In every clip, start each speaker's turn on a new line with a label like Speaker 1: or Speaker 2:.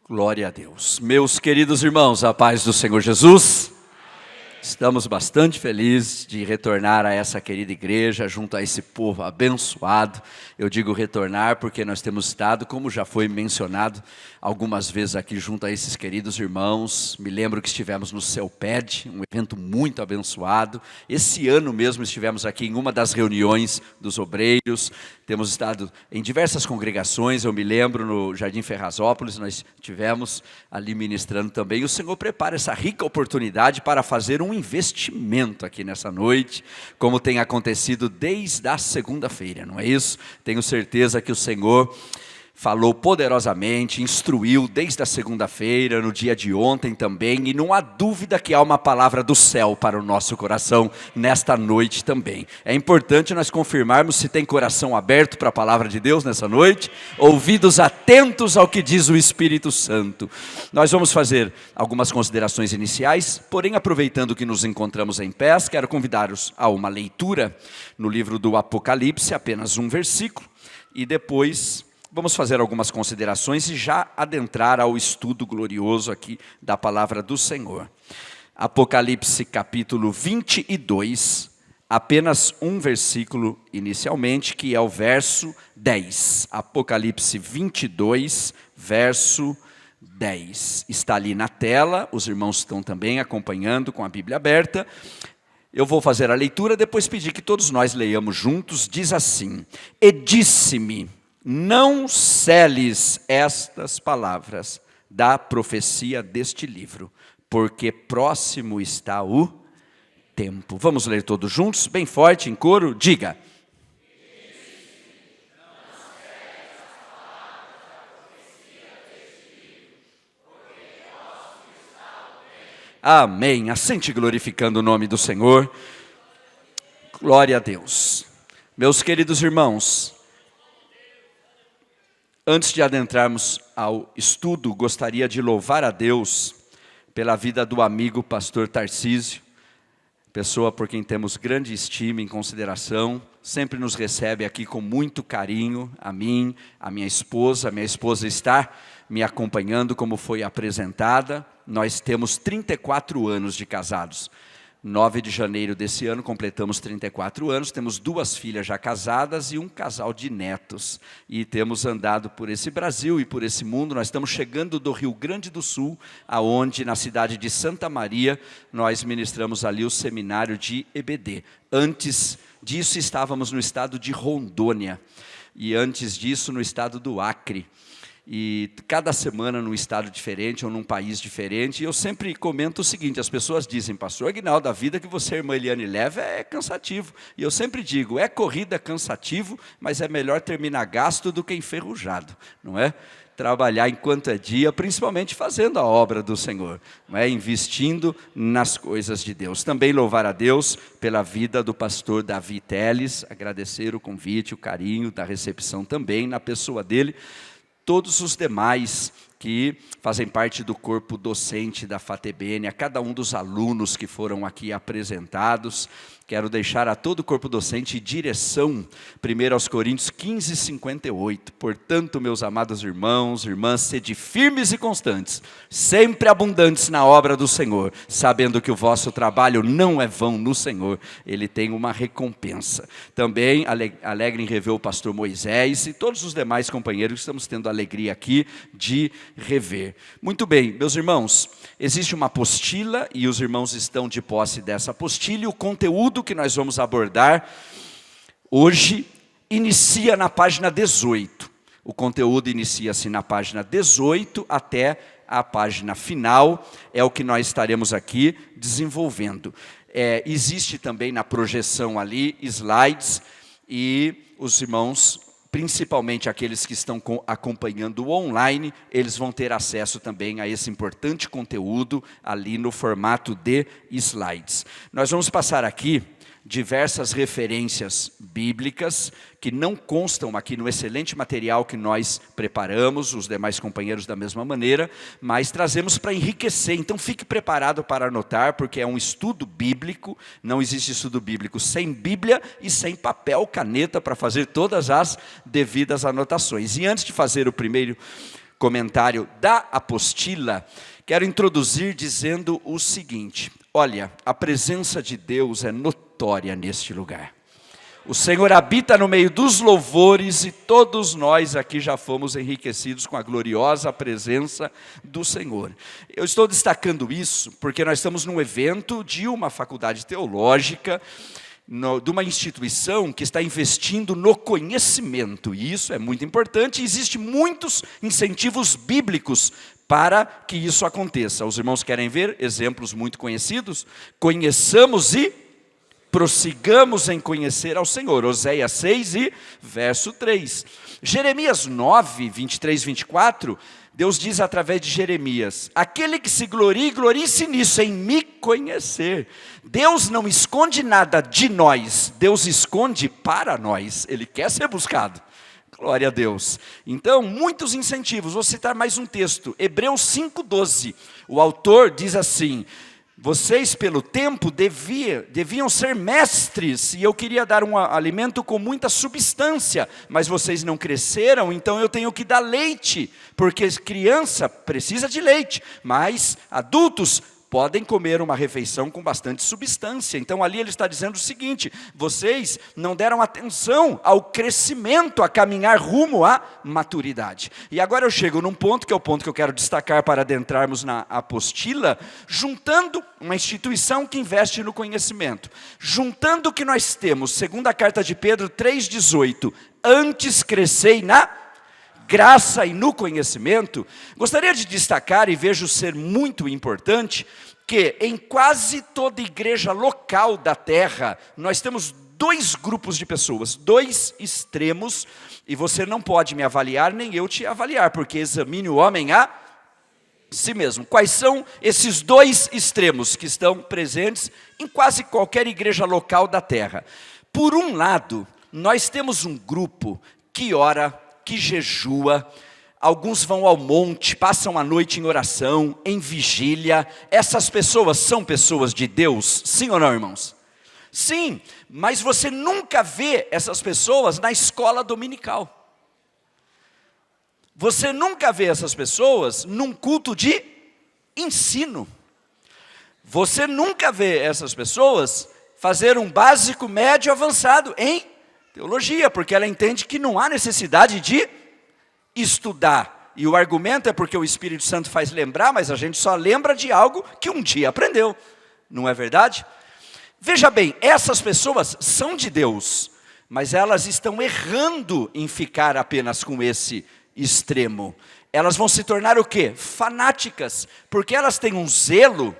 Speaker 1: Glória a Deus. Meus queridos irmãos, a paz do Senhor Jesus. Estamos bastante felizes de retornar a essa querida igreja, junto a esse povo abençoado. Eu digo retornar porque nós temos estado, como já foi mencionado algumas vezes aqui, junto a esses queridos irmãos. Me lembro que estivemos no CELPED, um evento muito abençoado. Esse ano mesmo estivemos aqui em uma das reuniões dos obreiros. Temos estado em diversas congregações, eu me lembro no Jardim Ferrazópolis, nós estivemos ali ministrando também. O Senhor prepara essa rica oportunidade para fazer um investimento aqui nessa noite, como tem acontecido desde a segunda-feira, não é isso? Tenho certeza que o Senhor falou poderosamente, instruiu desde a segunda-feira, no dia de ontem também, e não há dúvida que há uma palavra do céu para o nosso coração nesta noite também. É importante nós confirmarmos se tem coração aberto para a palavra de Deus nessa noite, ouvidos atentos ao que diz o Espírito Santo. Nós vamos fazer algumas considerações iniciais, porém aproveitando que nos encontramos em pés, quero convidar-os a uma leitura no livro do Apocalipse, apenas um versículo, e depois vamos fazer algumas considerações e já adentrar ao estudo glorioso aqui da palavra do Senhor. Apocalipse capítulo 22, apenas um versículo inicialmente, que é o verso 10. Apocalipse 22, verso 10. Está ali na tela, os irmãos estão também acompanhando com a Bíblia aberta. Eu vou fazer a leitura, depois pedir que todos nós leiamos juntos. Diz assim: E disse-me: não seles estas palavras da profecia deste livro, porque próximo está o tempo. Vamos ler todos juntos, bem forte, em coro, diga. Amém. Assente glorificando o nome do Senhor. Glória a Deus. Meus queridos irmãos, antes de adentrarmos ao estudo, gostaria de louvar a Deus pela vida do amigo pastor Tarcísio, pessoa por quem temos grande estima e consideração, sempre nos recebe aqui com muito carinho, a mim, a minha esposa está me acompanhando como foi apresentada. Nós temos 34 anos de casados. 9 de janeiro desse ano completamos 34 anos, temos 2 filhas já casadas e um casal de netos. E temos andado por esse Brasil e por esse mundo. Nós estamos chegando do Rio Grande do Sul, aonde na cidade de Santa Maria, nós ministramos ali o seminário de EBD. Antes disso estávamos no estado de Rondônia e antes disso no estado do Acre. E cada semana num estado diferente ou num país diferente. E eu sempre comento o seguinte: as pessoas dizem, pastor Aguinaldo, a vida que você e a irmã Eliane leva é cansativo. E eu sempre digo, é corrida cansativo, mas é melhor terminar gasto do que enferrujado, não é? Trabalhar enquanto é dia, principalmente fazendo a obra do Senhor, não é? Investindo nas coisas de Deus. Também louvar a Deus pela vida do pastor Davi Teles, agradecer o convite, o carinho da recepção também na pessoa dele. Todos os demais que fazem parte do corpo docente da FATEBN, a cada um dos alunos que foram aqui apresentados. Quero deixar a todo o corpo docente direção, 1 aos Coríntios 15, 58. Portanto, meus amados irmãos, irmãs, sede firmes e constantes, sempre abundantes na obra do Senhor, sabendo que o vosso trabalho não é vão no Senhor, ele tem uma recompensa. Também alegre em rever o pastor Moisés e todos os demais companheiros que estamos tendo a alegria aqui de rever. Muito bem, meus irmãos, existe uma apostila e os irmãos estão de posse dessa apostila, e o conteúdo que nós vamos abordar hoje inicia na página 18. O conteúdo inicia-se na página 18 até a página final, é o que nós estaremos aqui desenvolvendo. Existe também na projeção ali slides, e os irmãos, principalmente aqueles que estão acompanhando online, eles vão ter acesso também a esse importante conteúdo ali no formato de slides. Nós vamos passar aqui diversas referências bíblicas que não constam aqui no excelente material que nós preparamos, os demais companheiros da mesma maneira, mas trazemos para enriquecer. Então fique preparado para anotar, porque é um estudo bíblico. Não existe estudo bíblico sem Bíblia e sem papel, caneta, para fazer todas as devidas anotações. E antes de fazer o primeiro comentário da apostila, quero introduzir dizendo o seguinte: olha, a presença de Deus é notória neste lugar. O Senhor habita no meio dos louvores e todos nós aqui já fomos enriquecidos com a gloriosa presença do Senhor. Eu estou destacando isso porque nós estamos num evento de uma faculdade teológica, de uma instituição que está investindo no conhecimento, e isso é muito importante. Existem muitos incentivos bíblicos para que isso aconteça. Os irmãos querem ver exemplos muito conhecidos? Conheçamos e prossigamos em conhecer ao Senhor. Oséias 6 e verso 3. Jeremias 9, 23, 24, Deus diz através de Jeremias: aquele que se glorie, glorie-se nisso, em me conhecer. Deus não esconde nada de nós, Deus esconde para nós, Ele quer ser buscado. Glória a Deus. Então, muitos incentivos. Vou citar mais um texto, Hebreus 5,12. O autor diz assim: vocês, pelo tempo, deviam ser mestres, e eu queria dar um alimento com muita substância, mas vocês não cresceram, então eu tenho que dar leite, porque criança precisa de leite, mas adultos podem comer uma refeição com bastante substância. Então ali ele está dizendo o seguinte: vocês não deram atenção ao crescimento, a caminhar rumo à maturidade. E agora eu chego num ponto, que é o ponto que eu quero destacar para adentrarmos na apostila, juntando uma instituição que investe no conhecimento, juntando o que nós temos, segundo a carta de Pedro 3,18, antes crescei na graça e no conhecimento. Gostaria de destacar, e vejo ser muito importante, que em quase toda igreja local da terra, nós temos dois grupos de pessoas, dois extremos, e você não pode me avaliar, nem eu te avaliar, porque examine o homem a si mesmo. Quais são esses dois extremos que estão presentes em quase qualquer igreja local da terra? Por um lado, nós temos um grupo que ora, que jejua, alguns vão ao monte, passam a noite em oração, em vigília. Essas pessoas são pessoas de Deus, sim ou não, irmãos? Sim, mas você nunca vê essas pessoas na escola dominical. Você nunca vê essas pessoas num culto de ensino. Você nunca vê essas pessoas fazer um básico, médio, avançado em teologia, porque ela entende que não há necessidade de estudar. E o argumento é porque o Espírito Santo faz lembrar, mas a gente só lembra de algo que um dia aprendeu. Não é verdade? Veja bem, essas pessoas são de Deus, mas elas estão errando em ficar apenas com esse extremo. Elas vão se tornar o quê? Fanáticas, porque elas têm um zelo,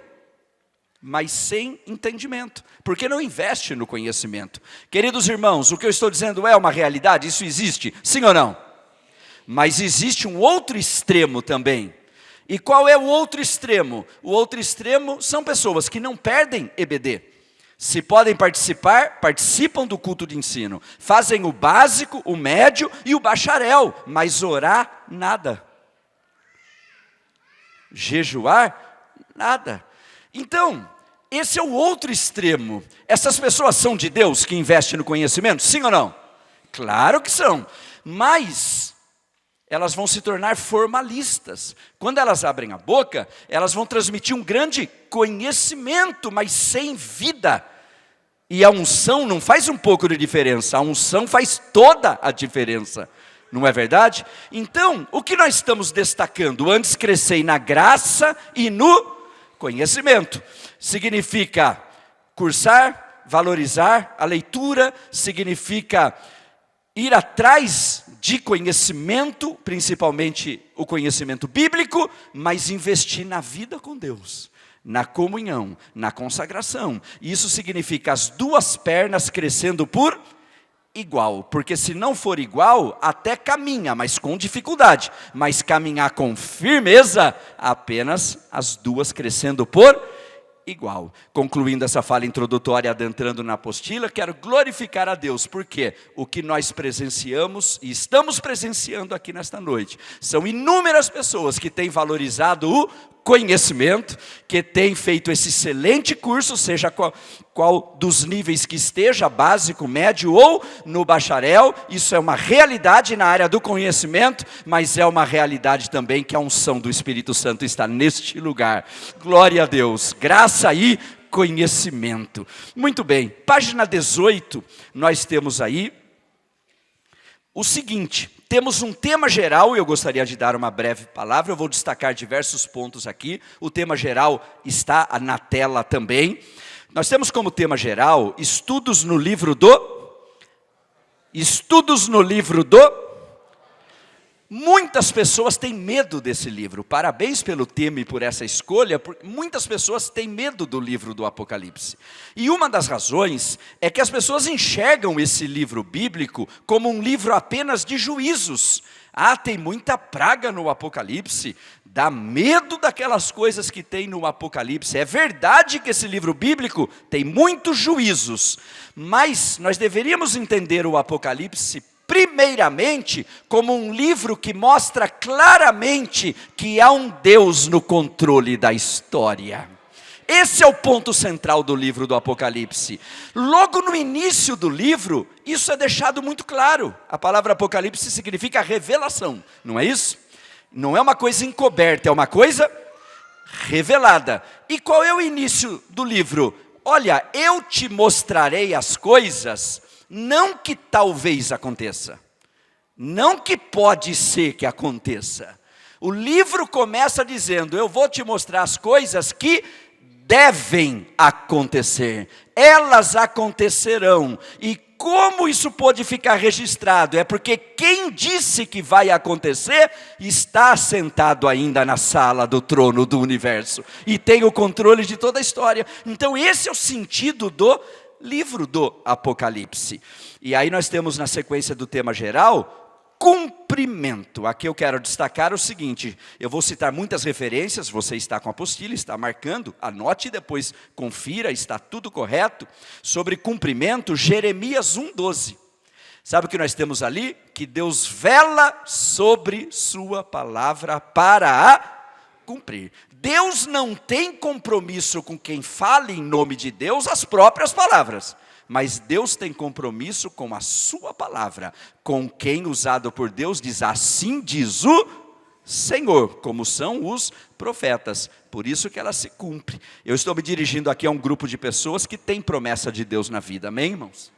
Speaker 1: mas sem entendimento, porque não investe no conhecimento. Queridos irmãos, o que eu estou dizendo é uma realidade, isso existe, sim ou não? Mas existe um outro extremo também. E qual é o outro extremo? O outro extremo são pessoas que não perdem EBD. Se podem participar, participam do culto de ensino. Fazem o básico, o médio e o bacharel, mas orar, nada. Jejuar, nada. Então, esse é o outro extremo. Essas pessoas são de Deus que investem no conhecimento? Sim ou não? Claro que são. Mas elas vão se tornar formalistas. Quando elas abrem a boca, elas vão transmitir um grande conhecimento, mas sem vida. E a unção não faz um pouco de diferença, a unção faz toda a diferença. Não é verdade? Então, o que nós estamos destacando? Antes crescei na graça e no conhecimento. Significa cursar, valorizar a leitura, significa ir atrás de conhecimento, principalmente o conhecimento bíblico, mas investir na vida com Deus, na comunhão, na consagração. Isso significa as duas pernas crescendo por igual, porque se não for igual, até caminha, mas com dificuldade, mas caminhar com firmeza, apenas as duas crescendo por igual. Concluindo essa fala introdutória, adentrando na apostila, quero glorificar a Deus, porque o que nós presenciamos e estamos presenciando aqui nesta noite, são inúmeras pessoas que têm valorizado o conhecimento, que tem feito esse excelente curso, seja qual dos níveis que esteja, básico, médio ou no bacharel. Isso é uma realidade na área do conhecimento, mas é uma realidade também que a unção do Espírito Santo está neste lugar. Glória a Deus, graça e conhecimento. Muito bem, página 18, nós temos aí o seguinte: temos um tema geral, e eu gostaria de dar uma breve palavra, eu vou destacar diversos pontos aqui. O tema geral está na tela também. Nós temos como tema geral, estudos no livro do... Muitas pessoas têm medo desse livro. Parabéns pelo tema e por essa escolha, porque muitas pessoas têm medo do livro do Apocalipse. E uma das razões é que as pessoas enxergam esse livro bíblico como um livro apenas de juízos. Tem muita praga no Apocalipse, dá medo daquelas coisas que tem no Apocalipse. É verdade que esse livro bíblico tem muitos juízos, mas nós deveríamos entender o Apocalipse primeiramente como um livro que mostra claramente que há um Deus no controle da história. Esse é o ponto central do livro do Apocalipse. Logo no início do livro, isso é deixado muito claro. A palavra Apocalipse significa revelação, não é isso? Não é uma coisa encoberta, é uma coisa revelada. E qual é o início do livro? Olha, eu te mostrarei as coisas, não que talvez aconteça, não que pode ser que aconteça. O livro começa dizendo, eu vou te mostrar as coisas que devem acontecer, elas acontecerão. E como isso pode ficar registrado? É porque quem disse que vai acontecer, está sentado ainda na sala do trono do universo, e tem o controle de toda a história. Então esse é o sentido do livro do Apocalipse. E aí nós temos na sequência do tema geral, cumprimento. Aqui eu quero destacar o seguinte, eu vou citar muitas referências, você está com a apostila, está marcando, anote e depois confira, está tudo correto. Sobre cumprimento, Jeremias 1:12. Sabe o que nós temos ali? Que Deus vela sobre sua palavra para a cumprir. Deus não tem compromisso com quem fala em nome de Deus as próprias palavras, mas Deus tem compromisso com a sua palavra, com quem usado por Deus diz, assim diz o Senhor, como são os profetas, por isso que ela se cumpre. Eu estou me dirigindo aqui a um grupo de pessoas que tem promessa de Deus na vida, amém, irmãos?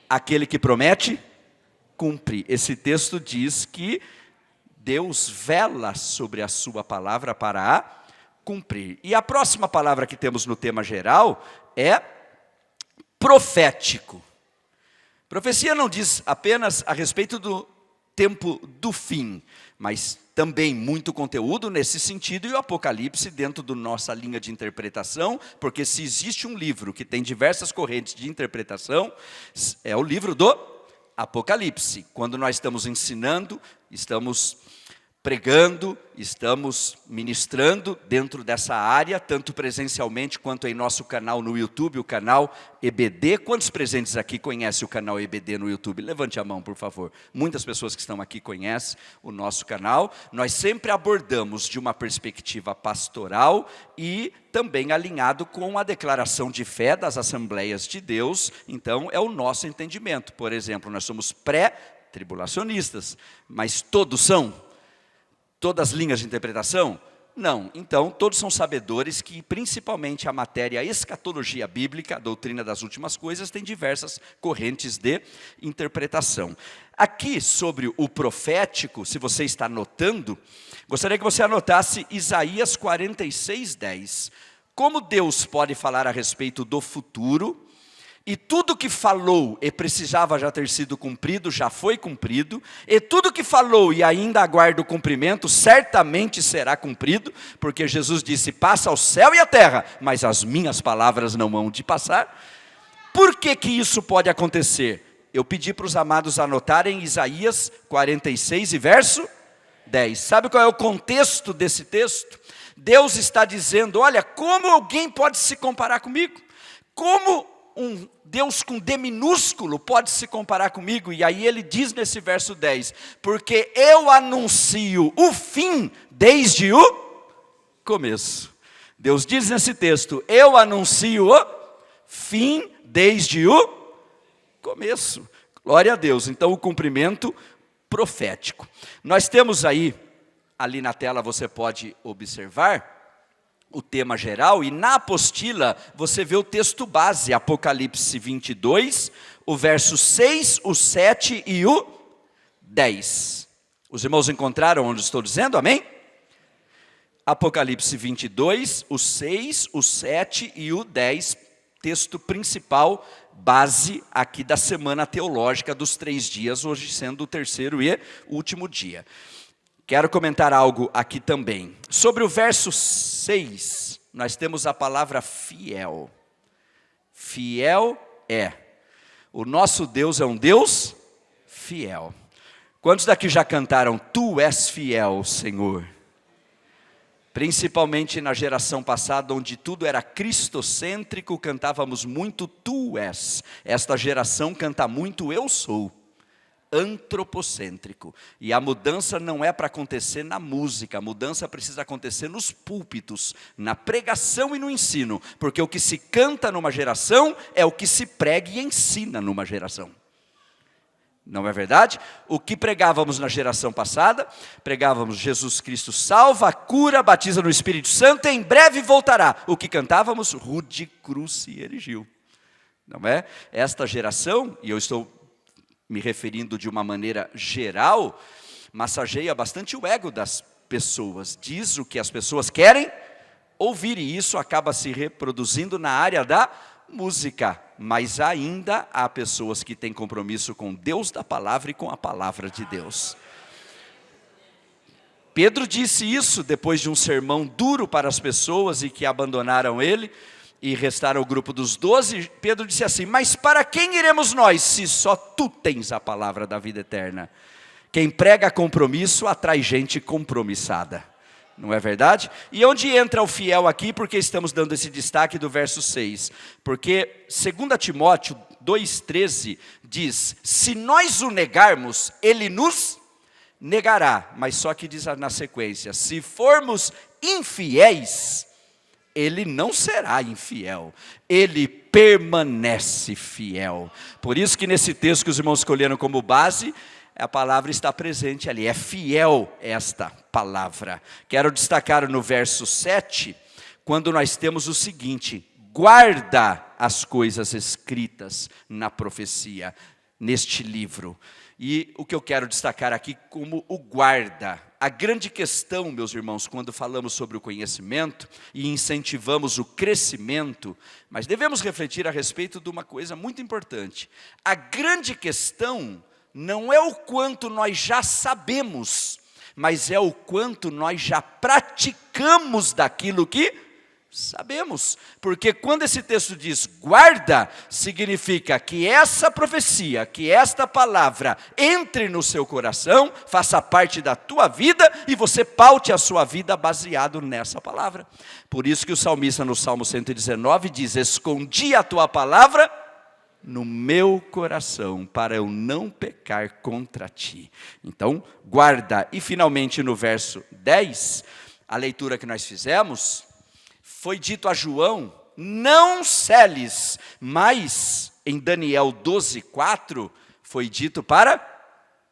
Speaker 1: Aquele que promete, cumpre. Esse texto diz que Deus vela sobre a sua palavra para a cumprir. E a próxima palavra que temos no tema geral é profético. Profecia não diz apenas a respeito do tempo do fim, mas também muito conteúdo nesse sentido, e o Apocalipse dentro da nossa linha de interpretação, porque se existe um livro que tem diversas correntes de interpretação, é o livro do Apocalipse. Quando nós estamos ensinando, estamos pregando, estamos ministrando dentro dessa área, tanto presencialmente quanto em nosso canal no YouTube, o canal EBD. Quantos presentes aqui conhecem o canal EBD no YouTube? Levante a mão, por favor. Muitas pessoas que estão aqui conhecem o nosso canal. Nós sempre abordamos de uma perspectiva pastoral e também alinhado com a declaração de fé das Assembleias de Deus. Então, é o nosso entendimento. Por exemplo, nós somos pré-tribulacionistas, mas todos são? Todas as linhas de interpretação? Não. Então, todos são sabedores que, principalmente, a matéria escatologia bíblica, a doutrina das últimas coisas, tem diversas correntes de interpretação. Aqui, sobre o profético, se você está anotando, gostaria que você anotasse Isaías 46:10. Como Deus pode falar a respeito do futuro, e tudo que falou e precisava já ter sido cumprido, já foi cumprido. E tudo que falou e ainda aguarda o cumprimento, certamente será cumprido. Porque Jesus disse, passa o céu e a terra, mas as minhas palavras não hão de passar. Por que que isso pode acontecer? Eu pedi para os amados anotarem Isaías 46 e verso 10. Sabe qual é o contexto desse texto? Deus está dizendo, olha, como alguém pode se comparar comigo? Como um Deus com D minúsculo pode se comparar comigo? E aí ele diz nesse verso 10, porque eu anuncio o fim desde o começo. Deus diz nesse texto: eu anuncio o fim desde o começo. Glória a Deus. Então, o cumprimento profético. Nós temos aí, ali na tela você pode observar o tema geral, e na apostila você vê o texto base, Apocalipse 22, o verso 6, o 7 e o 10. Os irmãos encontraram onde estou dizendo? Amém? Apocalipse 22, o 6, o 7 e o 10, texto principal, base aqui da semana teológica dos 3 dias, hoje sendo o terceiro e último dia. Quero comentar algo aqui também. Sobre o verso 6, nós temos a palavra fiel. Fiel é. O nosso Deus é um Deus fiel. Quantos daqui já cantaram, Tu és fiel, Senhor? Principalmente na geração passada, onde tudo era cristocêntrico, cantávamos muito Tu és. Esta geração canta muito Eu sou, antropocêntrico. E a mudança não é para acontecer na música, a mudança precisa acontecer nos púlpitos, na pregação e no ensino. Porque o que se canta numa geração é o que se prega e ensina numa geração. Não é verdade? O que pregávamos na geração passada, pregávamos Jesus Cristo salva, cura, batiza no Espírito Santo, em breve voltará. O que cantávamos, rude cruz se erigiu. Não é? Esta geração, e eu estou me referindo de uma maneira geral, massageia bastante o ego das pessoas. Diz o que as pessoas querem ouvir, e isso acaba se reproduzindo na área da música, mas ainda há pessoas que têm compromisso com Deus da palavra e com a palavra de Deus. Pedro disse isso depois de um sermão duro para as pessoas e que abandonaram ele e restaram o grupo dos 12. Pedro disse assim: mas para quem iremos nós, se só tu tens a palavra da vida eterna? Quem prega compromisso atrai gente compromissada. Não é verdade? E onde entra o fiel aqui? Porque estamos dando esse destaque do verso 6. Porque 2 Timóteo 2,13 diz: se nós o negarmos, ele nos negará. Mas só que diz na sequência: se formos infiéis, ele não será infiel, ele permanece fiel. Por isso que nesse texto que os irmãos escolheram como base, a palavra está presente ali, é fiel esta palavra. Quero destacar no verso 7, quando nós temos o seguinte: guarda as coisas escritas na profecia, neste livro. E o que eu quero destacar aqui como o guarda. A grande questão, meus irmãos, quando falamos sobre o conhecimento e incentivamos o crescimento, mas devemos refletir a respeito de uma coisa muito importante. A grande questão não é o quanto nós já sabemos, mas é o quanto nós já praticamos daquilo que sabemos. Porque quando esse texto diz guarda, significa que essa profecia, que esta palavra entre no seu coração, faça parte da tua vida e você paute a sua vida baseado nessa palavra. Por isso que o salmista no Salmo 119 diz: escondi a tua palavra no meu coração, para eu não pecar contra ti. Então, guarda. E finalmente no verso 10, a leitura que nós fizemos, foi dito a João: não celes, mas em Daniel 12:4, foi dito para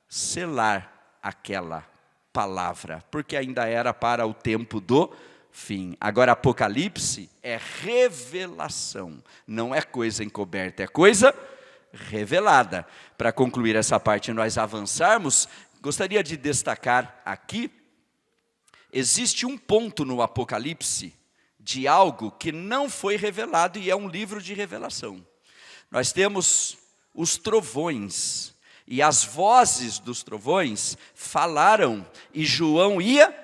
Speaker 1: selar aquela palavra, porque ainda era para o tempo do fim. Agora Apocalipse é revelação, não é coisa encoberta, é coisa revelada. Para concluir essa parte e nós avançarmos, gostaria de destacar aqui, existe um ponto no Apocalipse de algo que não foi revelado e é um livro de revelação. Nós temos os trovões, e as vozes dos trovões falaram, e João ia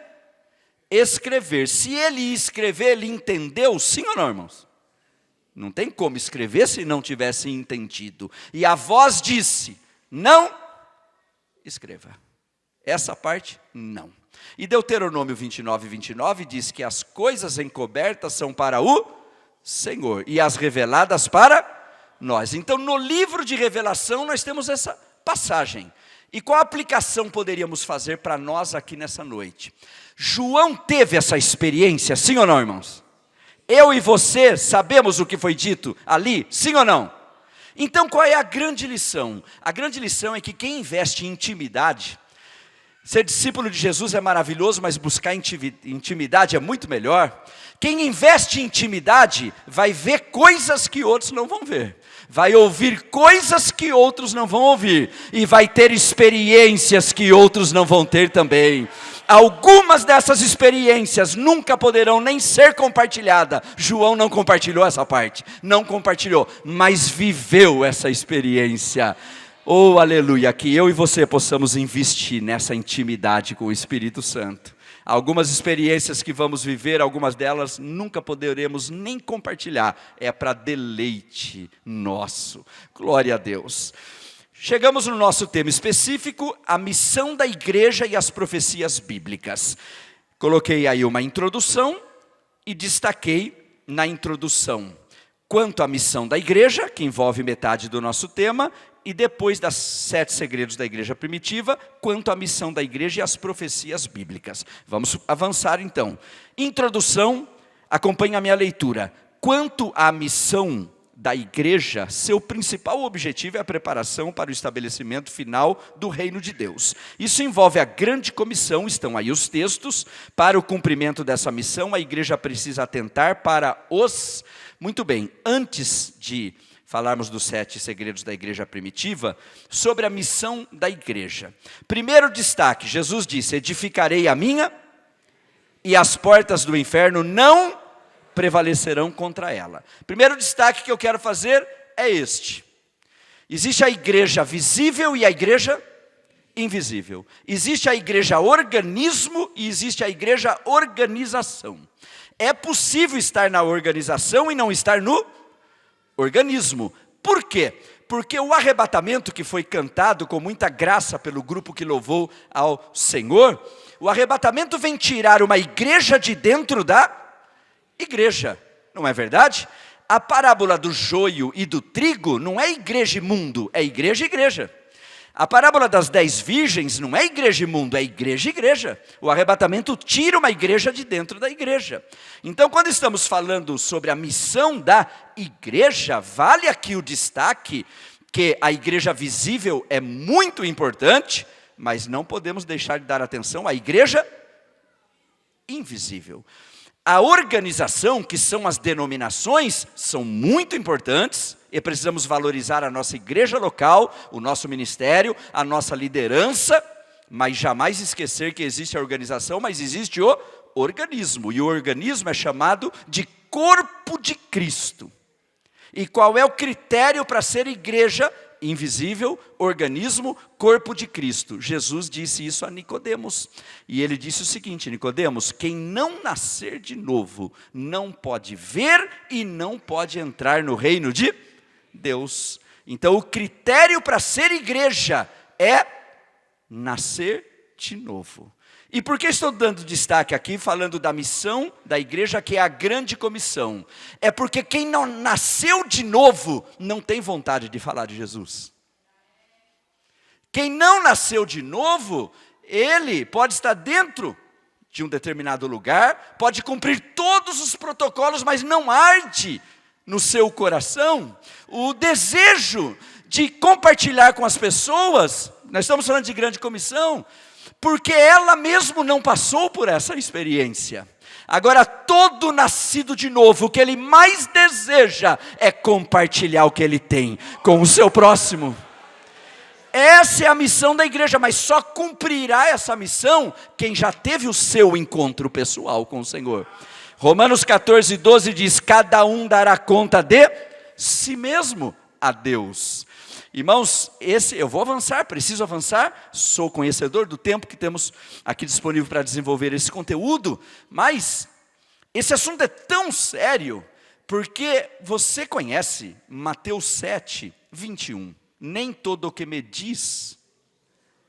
Speaker 1: escrever. Se ele ia escrever, ele entendeu, sim ou não, irmãos? Não tem como escrever se não tivesse entendido. E a voz disse: não escreva. Essa parte, não. E Deuteronômio 29:29 diz que as coisas encobertas são para o Senhor, e as reveladas para nós. Então, no livro de revelação, nós temos essa passagem. E qual aplicação poderíamos fazer para nós aqui nessa noite? João teve essa experiência, sim ou não, irmãos? Eu e você sabemos o que foi dito ali, sim ou não? Então qual é a grande lição? A grande lição é que quem investe em intimidade, ser discípulo de Jesus é maravilhoso, mas buscar intimidade é muito melhor. Quem investe em intimidade vai ver coisas que outros não vão ver. Vai ouvir coisas que outros não vão ouvir. E vai ter experiências que outros não vão ter também. Algumas dessas experiências nunca poderão nem ser compartilhadas. João não compartilhou essa parte. Não compartilhou, mas viveu essa experiência. Oh, aleluia, que eu e você possamos investir nessa intimidade com o Espírito Santo. Algumas experiências que vamos viver, algumas delas nunca poderemos nem compartilhar. É para deleite nosso. Glória a Deus. Chegamos no nosso tema específico, a missão da igreja e as profecias bíblicas. Coloquei aí uma introdução e destaquei na introdução quanto à missão da igreja, que envolve metade do nosso tema, e depois das 7 segredos da igreja primitiva, quanto à missão da igreja e as profecias bíblicas. Vamos avançar então. Introdução, acompanhe a minha leitura. Quanto à missão da igreja, seu principal objetivo é a preparação para o estabelecimento final do reino de Deus. Isso envolve a grande comissão, estão aí os textos. Para o cumprimento dessa missão, a igreja precisa atentar para os... Muito bem, antes de falarmos dos 7 segredos da igreja primitiva, sobre a missão da igreja. Primeiro destaque, Jesus disse, edificarei a minha e as portas do inferno não prevalecerão contra ela. Primeiro destaque que eu quero fazer é este. Existe a igreja visível e a igreja invisível. Existe a igreja organismo e existe a igreja organização. É possível estar na organização e não estar no organismo. Por quê? Porque o arrebatamento que foi cantado com muita graça pelo grupo que louvou ao Senhor, o arrebatamento vem tirar uma igreja de dentro da igreja, não é verdade? A parábola do joio e do trigo não é igreja e mundo, é igreja e igreja. A parábola das 10 virgens não é igreja e mundo, é igreja e igreja. O arrebatamento tira uma igreja de dentro da igreja. Então, quando estamos falando sobre a missão da igreja, vale aqui o destaque que a igreja visível é muito importante, mas não podemos deixar de dar atenção à igreja invisível. A organização, que são as denominações, são muito importantes, e precisamos valorizar a nossa igreja local, o nosso ministério, a nossa liderança, mas jamais esquecer que existe a organização, mas existe o organismo, e o organismo é chamado de corpo de Cristo. E qual é o critério para ser igreja invisível, organismo, corpo de Cristo? Jesus disse isso a Nicodemos, e ele disse o seguinte: Nicodemos, quem não nascer de novo, não pode ver e não pode entrar no reino de Deus. Então o critério para ser igreja é nascer de novo. E por que estou dando destaque aqui, falando da missão da igreja, que é a grande comissão? É porque quem não nasceu de novo, não tem vontade de falar de Jesus. Quem não nasceu de novo, ele pode estar dentro de um determinado lugar, pode cumprir todos os protocolos, mas não arde no seu coração o desejo de compartilhar com as pessoas. Nós estamos falando de grande comissão, porque ela mesmo não passou por essa experiência. Agora, todo nascido de novo, o que ele mais deseja é compartilhar o que ele tem com o seu próximo. Essa é a missão da igreja, mas só cumprirá essa missão quem já teve o seu encontro pessoal com o Senhor. Romanos 14:12 diz, cada um dará conta de si mesmo a Deus. Irmãos, eu vou avançar, preciso avançar, sou conhecedor do tempo que temos aqui disponível para desenvolver esse conteúdo, mas esse assunto é tão sério, porque você conhece Mateus 7:21, nem todo o que me diz,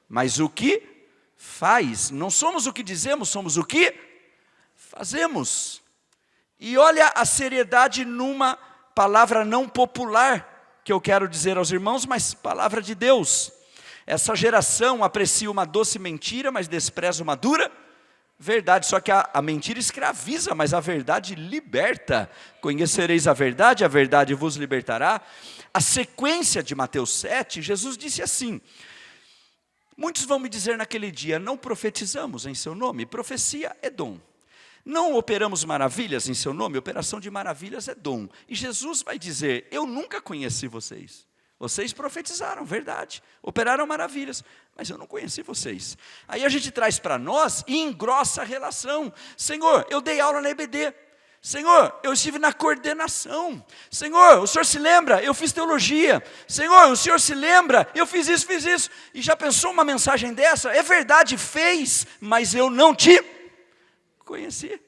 Speaker 1: mas o que faz. Não somos o que dizemos, somos o que fazemos. E olha a seriedade numa palavra não popular, que eu quero dizer aos irmãos, mas palavra de Deus. Essa geração aprecia uma doce mentira, mas despreza uma dura verdade. Só que a mentira escraviza, mas a verdade liberta. Conhecereis a verdade vos libertará. A sequência de Mateus 7, Jesus disse assim: muitos vão me dizer naquele dia, não profetizamos em seu nome. Profecia é dom. Não operamos maravilhas em seu nome. Operação de maravilhas é dom. E Jesus vai dizer, eu nunca conheci vocês. Vocês profetizaram, verdade, operaram maravilhas, mas eu não conheci vocês. Aí a gente traz para nós e engrossa a relação. Senhor, eu dei aula na EBD. Senhor, eu estive na coordenação. Senhor, o Senhor se lembra? Eu fiz teologia. Senhor, o Senhor se lembra? Eu fiz isso, fiz isso. E já pensou uma mensagem dessa? É verdade, fez, mas eu não te conheci.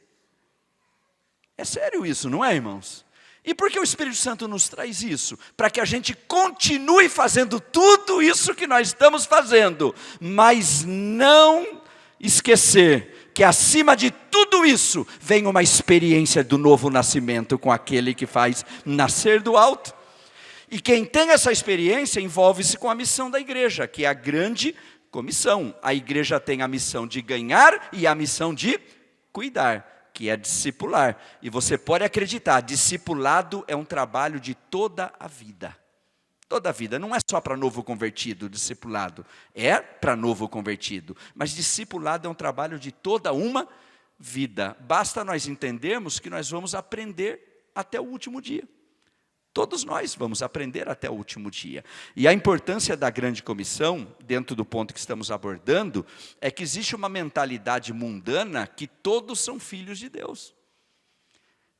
Speaker 1: É sério isso, não é, irmãos? E por que o Espírito Santo nos traz isso? Para que a gente continue fazendo tudo isso que nós estamos fazendo, mas não esquecer que acima de tudo isso vem uma experiência do novo nascimento com aquele que faz nascer do alto. E quem tem essa experiência envolve-se com a missão da igreja, que é a grande comissão. A igreja tem a missão de ganhar e a missão de cuidar, que é discipular. E você pode acreditar, discipulado é um trabalho de toda a vida. Toda a vida, não é só para novo convertido, discipulado. É para novo convertido. Mas discipulado é um trabalho de toda uma vida. Basta nós entendermos que nós vamos aprender até o último dia. Todos nós vamos aprender até o último dia. E a importância da grande comissão, dentro do ponto que estamos abordando, é que existe uma mentalidade mundana que todos são filhos de Deus.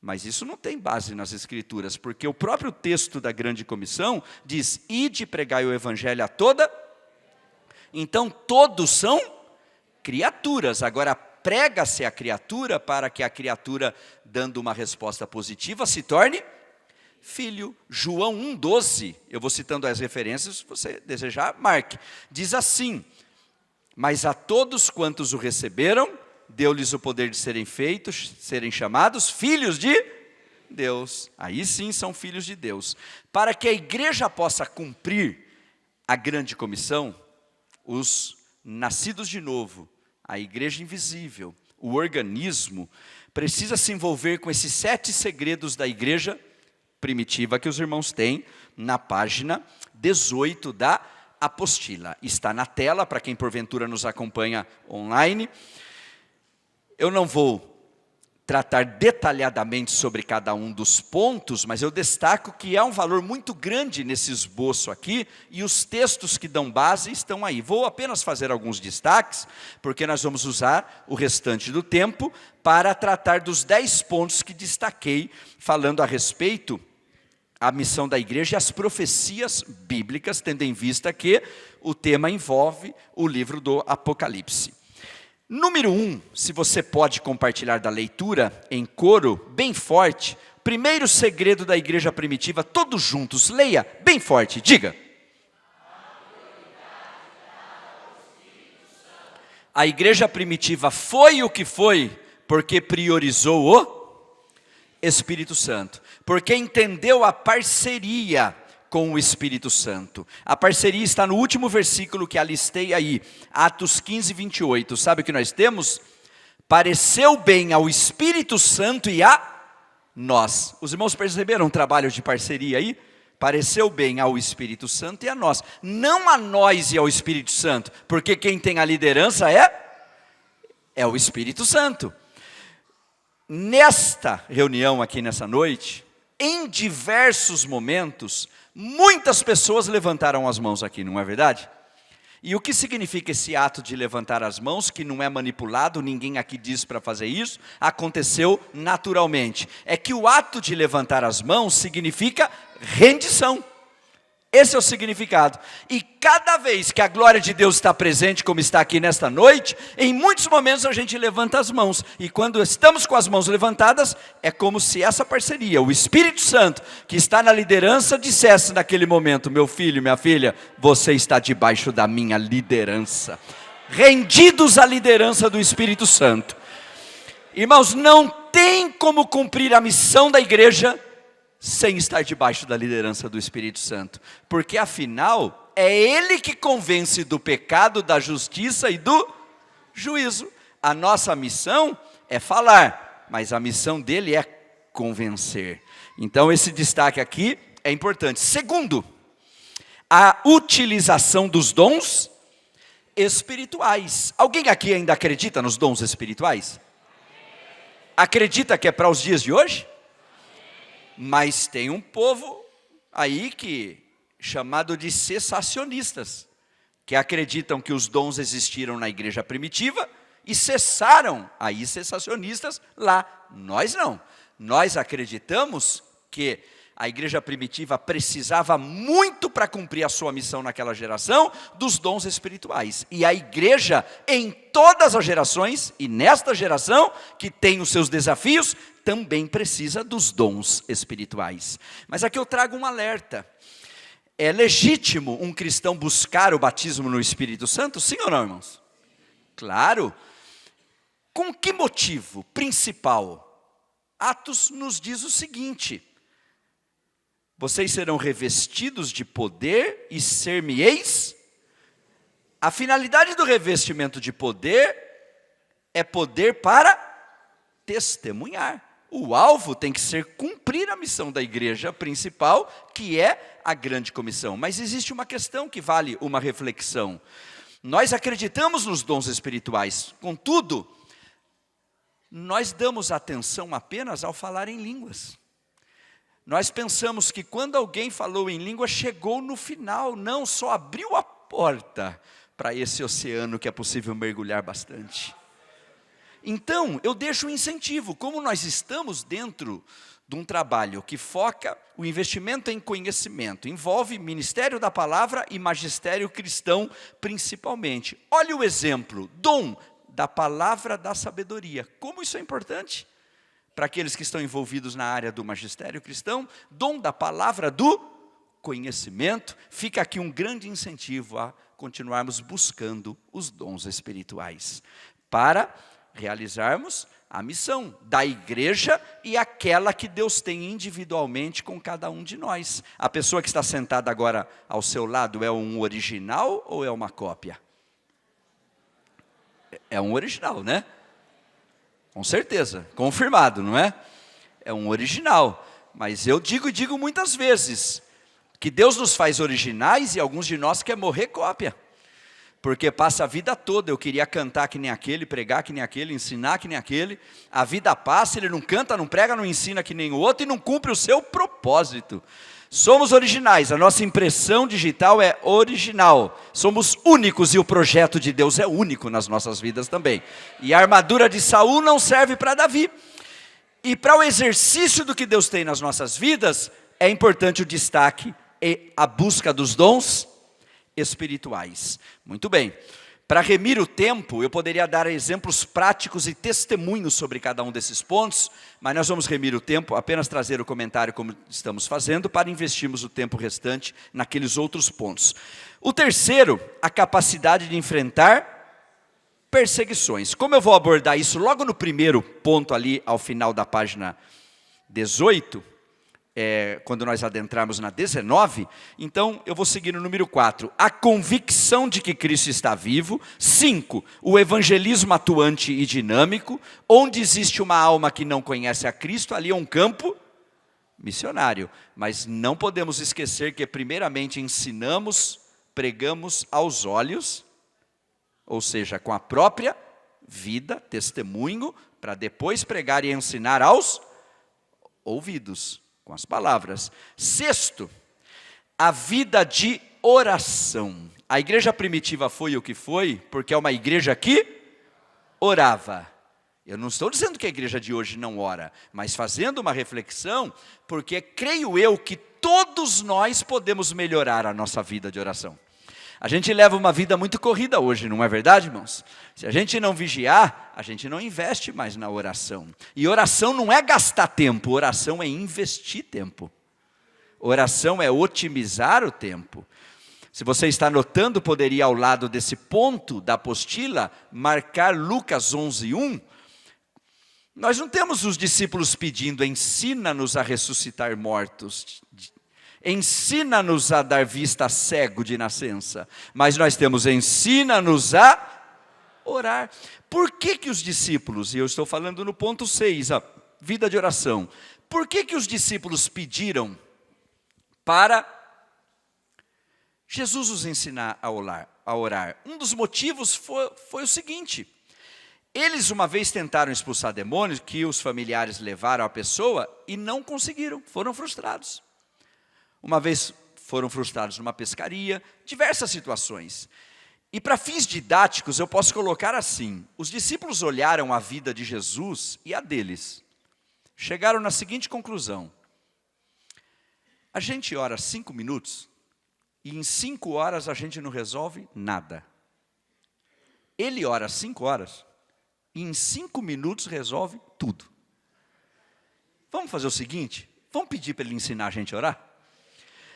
Speaker 1: Mas isso não tem base nas Escrituras, porque o próprio texto da grande comissão diz, ide pregai o evangelho a toda. Então todos são criaturas. Agora prega-se a criatura para que a criatura, dando uma resposta positiva, se torne filho. João 1,12, eu vou citando as referências, se você desejar, marque. Diz assim, mas a todos quantos o receberam, deu-lhes o poder de serem feitos, serem chamados filhos de Deus. Aí sim são filhos de Deus. Para que a igreja possa cumprir a grande comissão, os nascidos de novo, a igreja invisível, o organismo, precisa se envolver com esses 7 segredos da igreja primitiva que os irmãos têm na página 18 da apostila. Está na tela para quem porventura nos acompanha online. Eu não vou tratar detalhadamente sobre cada um dos pontos, mas eu destaco que há um valor muito grande nesse esboço aqui, e os textos que dão base estão aí. Vou apenas fazer alguns destaques, porque nós vamos usar o restante do tempo para tratar dos 10 pontos que destaquei, falando a respeito a missão da igreja e as profecias bíblicas, tendo em vista que o tema envolve o livro do Apocalipse. Número 1, se você pode compartilhar da leitura em coro, bem forte, primeiro segredo da igreja primitiva, todos juntos, leia bem forte, diga. A igreja primitiva foi o que foi, porque priorizou o Espírito Santo, porque entendeu a parceria com o Espírito Santo. A parceria está no último versículo que alistei aí, Atos 15, 28. Sabe o que nós temos? Pareceu bem ao Espírito Santo e a nós. Os irmãos perceberam um trabalho de parceria aí? Pareceu bem ao Espírito Santo e a nós. Não a nós e ao Espírito Santo, porque quem tem a liderança é o Espírito Santo. Nesta reunião aqui nessa noite, em diversos momentos, muitas pessoas levantaram as mãos aqui, não é verdade? E o que significa esse ato de levantar as mãos, que não é manipulado, ninguém aqui diz para fazer isso, aconteceu naturalmente. É que o ato de levantar as mãos significa rendição. Esse é o significado. E cada vez que a glória de Deus está presente, como está aqui nesta noite, em muitos momentos a gente levanta as mãos. E quando estamos com as mãos levantadas, é como se essa parceria, o Espírito Santo, que está na liderança, dissesse naquele momento, meu filho, minha filha, você está debaixo da minha liderança. Rendidos à liderança do Espírito Santo. Irmãos, não tem como cumprir a missão da igreja sem estar debaixo da liderança do Espírito Santo, porque afinal, é Ele que convence do pecado, da justiça e do juízo. A nossa missão é falar, mas a missão dele é convencer. Então esse destaque aqui é importante. Segundo, a utilização dos dons espirituais. Alguém aqui ainda acredita nos dons espirituais? Acredita que é para os dias de hoje? Mas tem um povo aí chamado de cessacionistas, que acreditam que os dons existiram na igreja primitiva e cessaram, aí cessacionistas lá. Nós não. Nós acreditamos que a igreja primitiva precisava muito para cumprir a sua missão naquela geração dos dons espirituais. E a igreja em todas as gerações, e nesta geração que tem os seus desafios, também precisa dos dons espirituais. Mas aqui eu trago um alerta. É legítimo um cristão buscar o batismo no Espírito Santo? Sim ou não, irmãos? Claro. Com que motivo principal? Atos nos diz o seguinte: vocês serão revestidos de poder e ser-me-eis. A finalidade do revestimento de poder é poder para testemunhar. O alvo tem que ser cumprir a missão da igreja principal, que é a grande comissão. Mas existe uma questão que vale uma reflexão. Nós acreditamos nos dons espirituais, contudo, nós damos atenção apenas ao falar em línguas. Nós pensamos que quando alguém falou em língua, chegou no final. Não, só abriu a porta para esse oceano que é possível mergulhar bastante. Então, eu deixo um incentivo. Como nós estamos dentro de um trabalho que foca o investimento em conhecimento, envolve ministério da palavra e magistério cristão principalmente. Olha o exemplo, dom da palavra da sabedoria. Como isso é importante para aqueles que estão envolvidos na área do magistério cristão, dom da palavra do conhecimento. Fica aqui um grande incentivo a continuarmos buscando os dons espirituais, para realizarmos a missão da igreja e aquela que Deus tem individualmente com cada um de nós. A pessoa que está sentada agora ao seu lado é um original ou é uma cópia? É um original, né? Com certeza, confirmado, não é? É um original. Mas eu digo muitas vezes que Deus nos faz originais e alguns de nós quer morrer cópia. Porque passa a vida toda, eu queria cantar que nem aquele, pregar que nem aquele, ensinar que nem aquele. A vida passa, ele não canta, não prega, não ensina que nem o outro e não cumpre o seu propósito. Somos originais, a nossa impressão digital é original. Somos únicos e o projeto de Deus é único nas nossas vidas também. E a armadura de Saul não serve para Davi. E para o exercício do que Deus tem nas nossas vidas, é importante o destaque e a busca dos dons espirituais. Muito bem. Para remir o tempo, eu poderia dar exemplos práticos e testemunhos sobre cada um desses pontos, mas nós vamos remir o tempo, apenas trazer o comentário como estamos fazendo, para investirmos o tempo restante naqueles outros pontos. O terceiro, a capacidade de enfrentar perseguições. Como eu vou abordar isso logo no primeiro ponto ali, ao final da página 18, quando nós adentrarmos na 19, então eu vou seguir no número 4, a convicção de que Cristo está vivo. 5, o evangelismo atuante e dinâmico. Onde existe uma alma que não conhece a Cristo, ali é um campo missionário. Mas não podemos esquecer que primeiramente ensinamos, pregamos aos olhos, ou seja, com a própria vida, testemunho, para depois pregar e ensinar aos ouvidos, com as palavras. 6, a vida de oração. A igreja primitiva foi o que foi, porque é uma igreja que orava. Eu não estou dizendo que a igreja de hoje não ora, mas fazendo uma reflexão, porque creio eu que todos nós podemos melhorar a nossa vida de oração. A gente leva uma vida muito corrida hoje, não é verdade, irmãos? Se a gente não vigiar, a gente não investe mais na oração. E oração não é gastar tempo, oração é investir tempo. Oração é otimizar o tempo. Se você está anotando, poderia ao lado desse ponto da apostila, marcar Lucas 11:1. Nós não temos os discípulos pedindo, ensina-nos a ressuscitar mortos. Ensina-nos a dar vista a cego de nascença. Mas nós temos ensina-nos a orar. Por que que os discípulos, e eu estou falando no ponto 6, a vida de oração. Por que que os discípulos pediram para Jesus os ensinar a orar? Um dos motivos foi o seguinte: eles uma vez tentaram expulsar demônios que os familiares levaram à pessoa e não conseguiram, foram frustrados. Uma vez foram frustrados numa pescaria, diversas situações. E para fins didáticos eu posso colocar assim: os discípulos olharam a vida de Jesus e a deles. Chegaram na seguinte conclusão: a gente ora 5 minutos e em 5 horas a gente não resolve nada. Ele ora 5 horas e em 5 minutos resolve tudo. Vamos fazer o seguinte, vamos pedir para ele ensinar a gente a orar?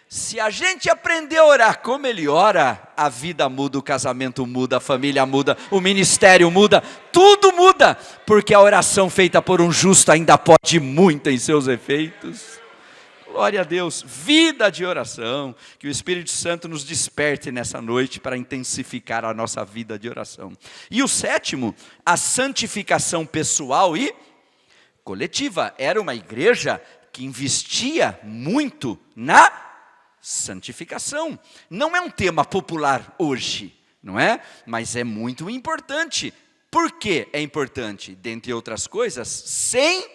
Speaker 1: Se a gente aprender a orar como ele ora, a vida muda, o casamento muda, a família muda, o ministério muda, tudo muda, porque a oração feita por um justo ainda pode muito em seus efeitos. Glória a Deus, vida de oração, que o Espírito Santo nos desperte nessa noite para intensificar a nossa vida de oração. E o 7º, a santificação pessoal e coletiva. Era uma igreja que investia muito na santificação. Não é um tema popular hoje, não é? Mas é muito importante. Por que é importante? Dentre outras coisas, sem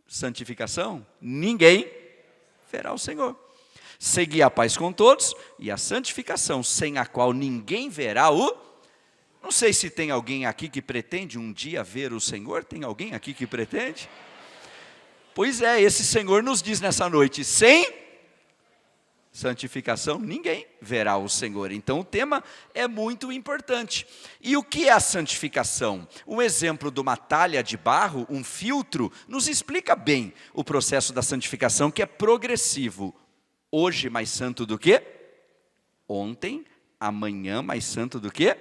Speaker 1: santificação, ninguém verá o Senhor. Seguir a paz com todos e a santificação, sem a qual ninguém verá o... Não sei se tem alguém aqui que pretende um dia ver o Senhor. Tem alguém aqui que pretende? Pois é, esse Senhor nos diz nessa noite, sem santificação, ninguém verá o Senhor. Então o tema é muito importante. E o que é a santificação? Um exemplo de uma talha de barro, um filtro, nos explica bem o processo da santificação, que é progressivo. Hoje mais santo do que ontem, amanhã mais santo do que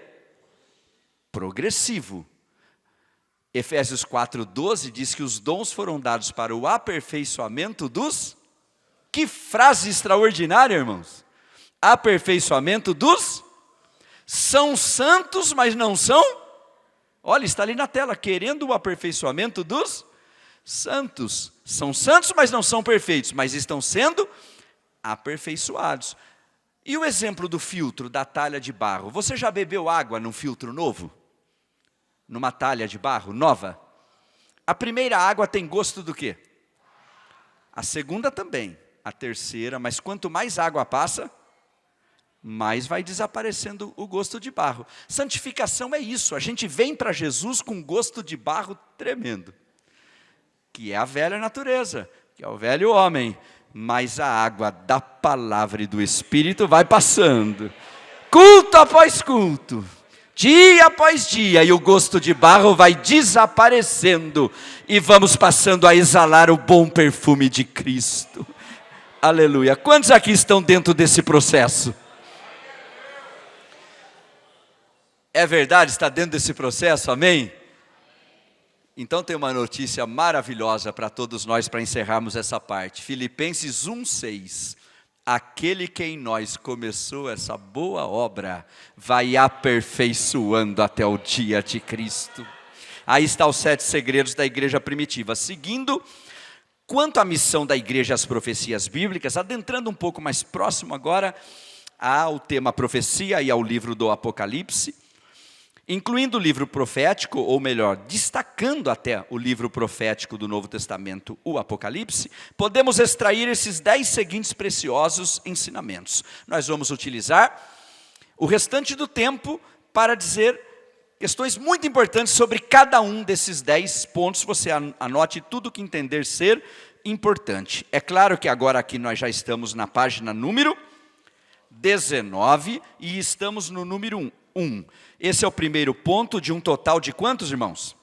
Speaker 1: progressivo. Efésios 4:12 diz que os dons foram dados para o aperfeiçoamento dos... Que frase extraordinária, irmãos. Aperfeiçoamento dos... São santos, mas não são... Olha, está ali na tela, querendo o aperfeiçoamento dos santos. São santos, mas não são perfeitos, mas estão sendo aperfeiçoados. E o exemplo do filtro, da talha de barro. Você já bebeu água num filtro novo? Numa talha de barro nova? A primeira água tem gosto do quê? A segunda também. A terceira, mas quanto mais água passa, mais vai desaparecendo o gosto de barro. Santificação é isso, a gente vem para Jesus com gosto de barro tremendo, que é a velha natureza, que é o velho homem, mas a água da palavra e do Espírito vai passando, culto após culto, dia após dia, e o gosto de barro vai desaparecendo, e vamos passando a exalar o bom perfume de Cristo. Aleluia. Quantos aqui estão dentro desse processo? É verdade? Está dentro desse processo? Amém? Então tem uma notícia maravilhosa para todos nós, para encerrarmos essa parte. Filipenses 1:6. Aquele que em nós começou essa boa obra, vai aperfeiçoando até o dia de Cristo. Aí está os 7 segredos da igreja primitiva. Seguindo... Quanto à missão da igreja e às profecias bíblicas, adentrando um pouco mais próximo agora ao tema profecia e ao livro do Apocalipse, incluindo o livro profético, ou melhor, destacando até o livro profético do Novo Testamento, o Apocalipse, podemos extrair esses 10 seguintes preciosos ensinamentos. Nós vamos utilizar o restante do tempo para dizer questões muito importantes sobre cada um desses 10 pontos. Você anote tudo que entender ser importante. É claro que agora aqui nós já estamos na página número 19 e estamos no número 1. Esse é o primeiro ponto de um total de quantos, irmãos?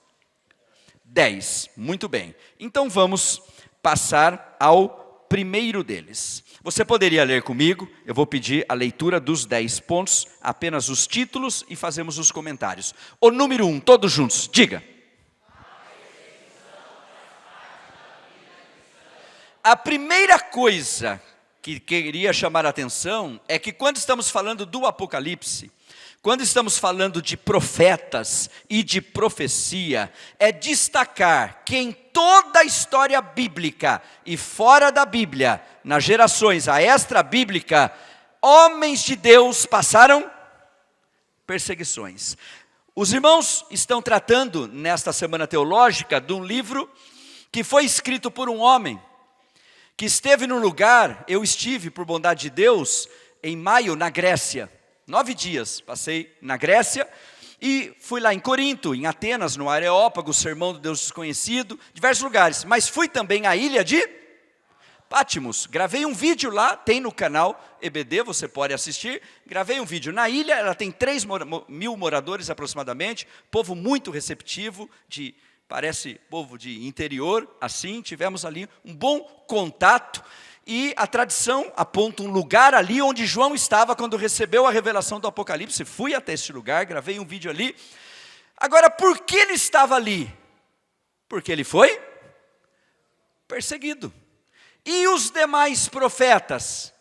Speaker 1: 10. Muito bem. Então vamos passar ao primeiro deles. Você poderia ler comigo? Eu vou pedir a leitura dos 10 pontos, apenas os títulos e fazemos os comentários. O número 1, todos juntos, diga. A primeira coisa que queria chamar a atenção é que quando estamos falando do Apocalipse, quando estamos falando de profetas e de profecia, é destacar que em toda a história bíblica e fora da Bíblia, nas gerações a extra-bíblica, homens de Deus passaram perseguições. Os irmãos estão tratando nesta semana teológica de um livro que foi escrito por um homem que esteve no lugar, eu estive por bondade de Deus, em maio na Grécia. 9 dias passei na Grécia e fui lá em Corinto, em Atenas, no Areópago, Sermão do Deus Desconhecido, diversos lugares. Mas fui também à ilha de Patmos. Gravei um vídeo lá, tem no canal EBD, você pode assistir. Gravei um vídeo na ilha, ela tem 3.000 moradores aproximadamente, povo muito receptivo, parece povo de interior, assim, tivemos ali um bom contato. E a tradição aponta um lugar ali onde João estava quando recebeu a revelação do Apocalipse. Fui até esse lugar, gravei um vídeo ali. Agora, por que ele estava ali? Porque ele foi perseguido. E os demais profetas?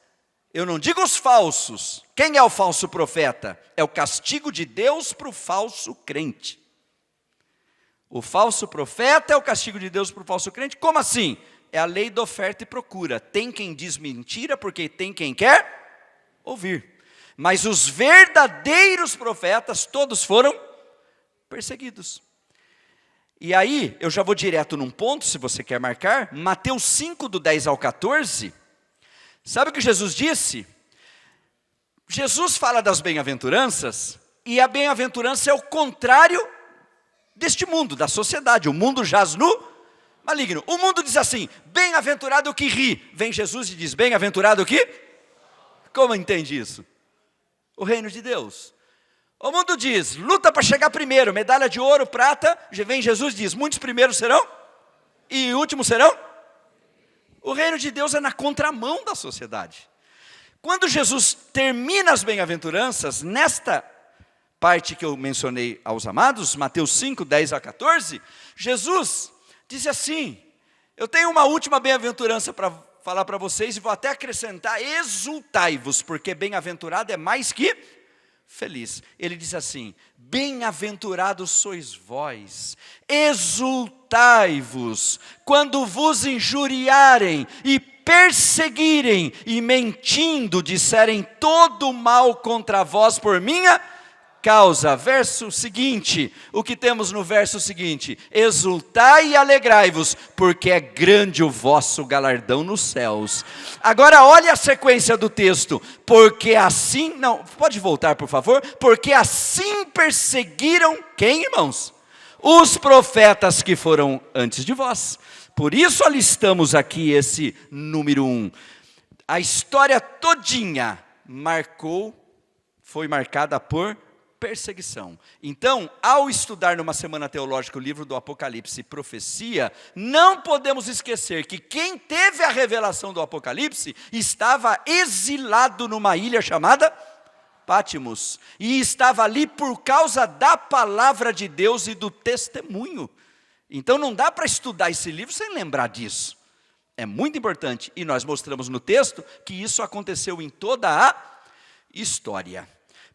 Speaker 1: Eu não digo os falsos. Quem é o falso profeta? É o castigo de Deus para o falso crente. O falso profeta é o castigo de Deus para o falso crente? Como assim? É a lei da oferta e procura. Tem quem diz mentira, porque tem quem quer ouvir. Mas os verdadeiros profetas, todos foram perseguidos. E aí, eu já vou direto num ponto, se você quer marcar. Mateus 5, do 10 ao 14. Sabe o que Jesus disse? Jesus fala das bem-aventuranças, e a bem-aventurança é o contrário deste mundo, da sociedade. O mundo jaz no maligno. O mundo diz assim, bem-aventurado o que ri. Vem Jesus e diz, bem-aventurado o que? Como entende isso? O reino de Deus. O mundo diz, luta para chegar primeiro, medalha de ouro, prata. Vem Jesus e diz, muitos primeiros serão e últimos serão. O reino de Deus é na contramão da sociedade. Quando Jesus termina as bem-aventuranças, nesta parte que eu mencionei aos amados, Mateus 5, 10 a 14, Jesus diz assim, eu tenho uma última bem-aventurança para falar para vocês, e vou até acrescentar, exultai-vos, porque bem-aventurado é mais que feliz. Ele diz assim, bem-aventurados sois vós, exultai-vos, quando vos injuriarem e perseguirem, e mentindo disserem todo mal contra vós por minha causa. Verso seguinte, o que temos no verso seguinte? Exultai e alegrai-vos, porque é grande o vosso galardão nos céus. Agora olha a sequência do texto, porque assim, não, pode voltar por favor, porque assim perseguiram, quem irmãos? Os profetas que foram antes de vós. Por isso alistamos aqui esse número 1. A história todinha foi marcada por perseguição. Então, ao estudar numa semana teológica o livro do Apocalipse e profecia, não podemos esquecer que quem teve a revelação do Apocalipse estava exilado numa ilha chamada Patmos, e estava ali por causa da palavra de Deus e do testemunho. Então não dá para estudar esse livro sem lembrar disso. É muito importante, e nós mostramos no texto que isso aconteceu em toda a história.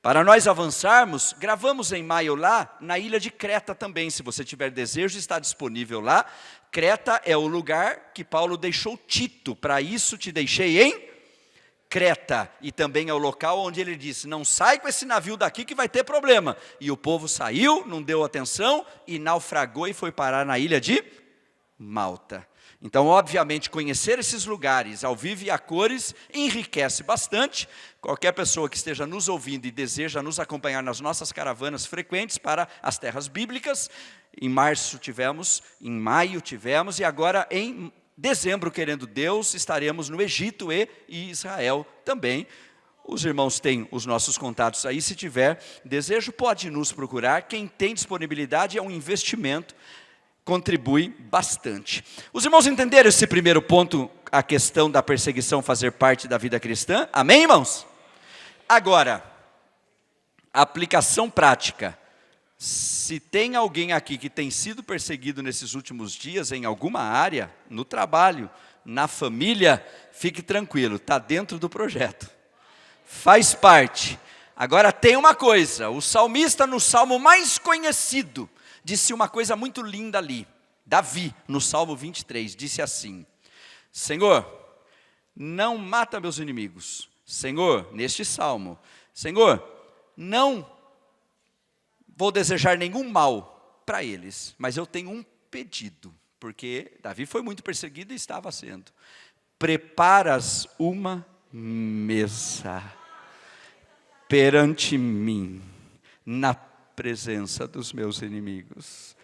Speaker 1: Para nós avançarmos, gravamos em maio lá, na ilha de Creta também, se você tiver desejo, está disponível lá. Creta é o lugar que Paulo deixou Tito, para isso te deixei em Creta. E também é o local onde ele disse, não sai com esse navio daqui que vai ter problema. E o povo saiu, não deu atenção, e naufragou e foi parar na ilha de Malta. Então, obviamente, conhecer esses lugares ao vivo e a cores enriquece bastante. Qualquer pessoa que esteja nos ouvindo e deseja nos acompanhar nas nossas caravanas frequentes para as terras bíblicas, em março tivemos, em maio tivemos, e agora em dezembro, querendo Deus, estaremos no Egito e Israel também. Os irmãos têm os nossos contatos aí, se tiver desejo, pode nos procurar. Quem tem disponibilidade é um investimento, contribui bastante. Os irmãos entenderam esse primeiro ponto, a questão da perseguição fazer parte da vida cristã? Amém, irmãos? Agora, aplicação prática. Se tem alguém aqui que tem sido perseguido nesses últimos dias, em alguma área, no trabalho, na família, fique tranquilo, está dentro do projeto. Faz parte. Agora tem uma coisa, o salmista no salmo mais conhecido, disse uma coisa muito linda ali. Davi, no Salmo 23, disse assim: Senhor, não mata meus inimigos. Senhor, neste salmo, Senhor, não vou desejar nenhum mal para eles, mas eu tenho um pedido, porque Davi foi muito perseguido e estava sendo. Preparas uma mesa perante mim, na presença dos meus inimigos.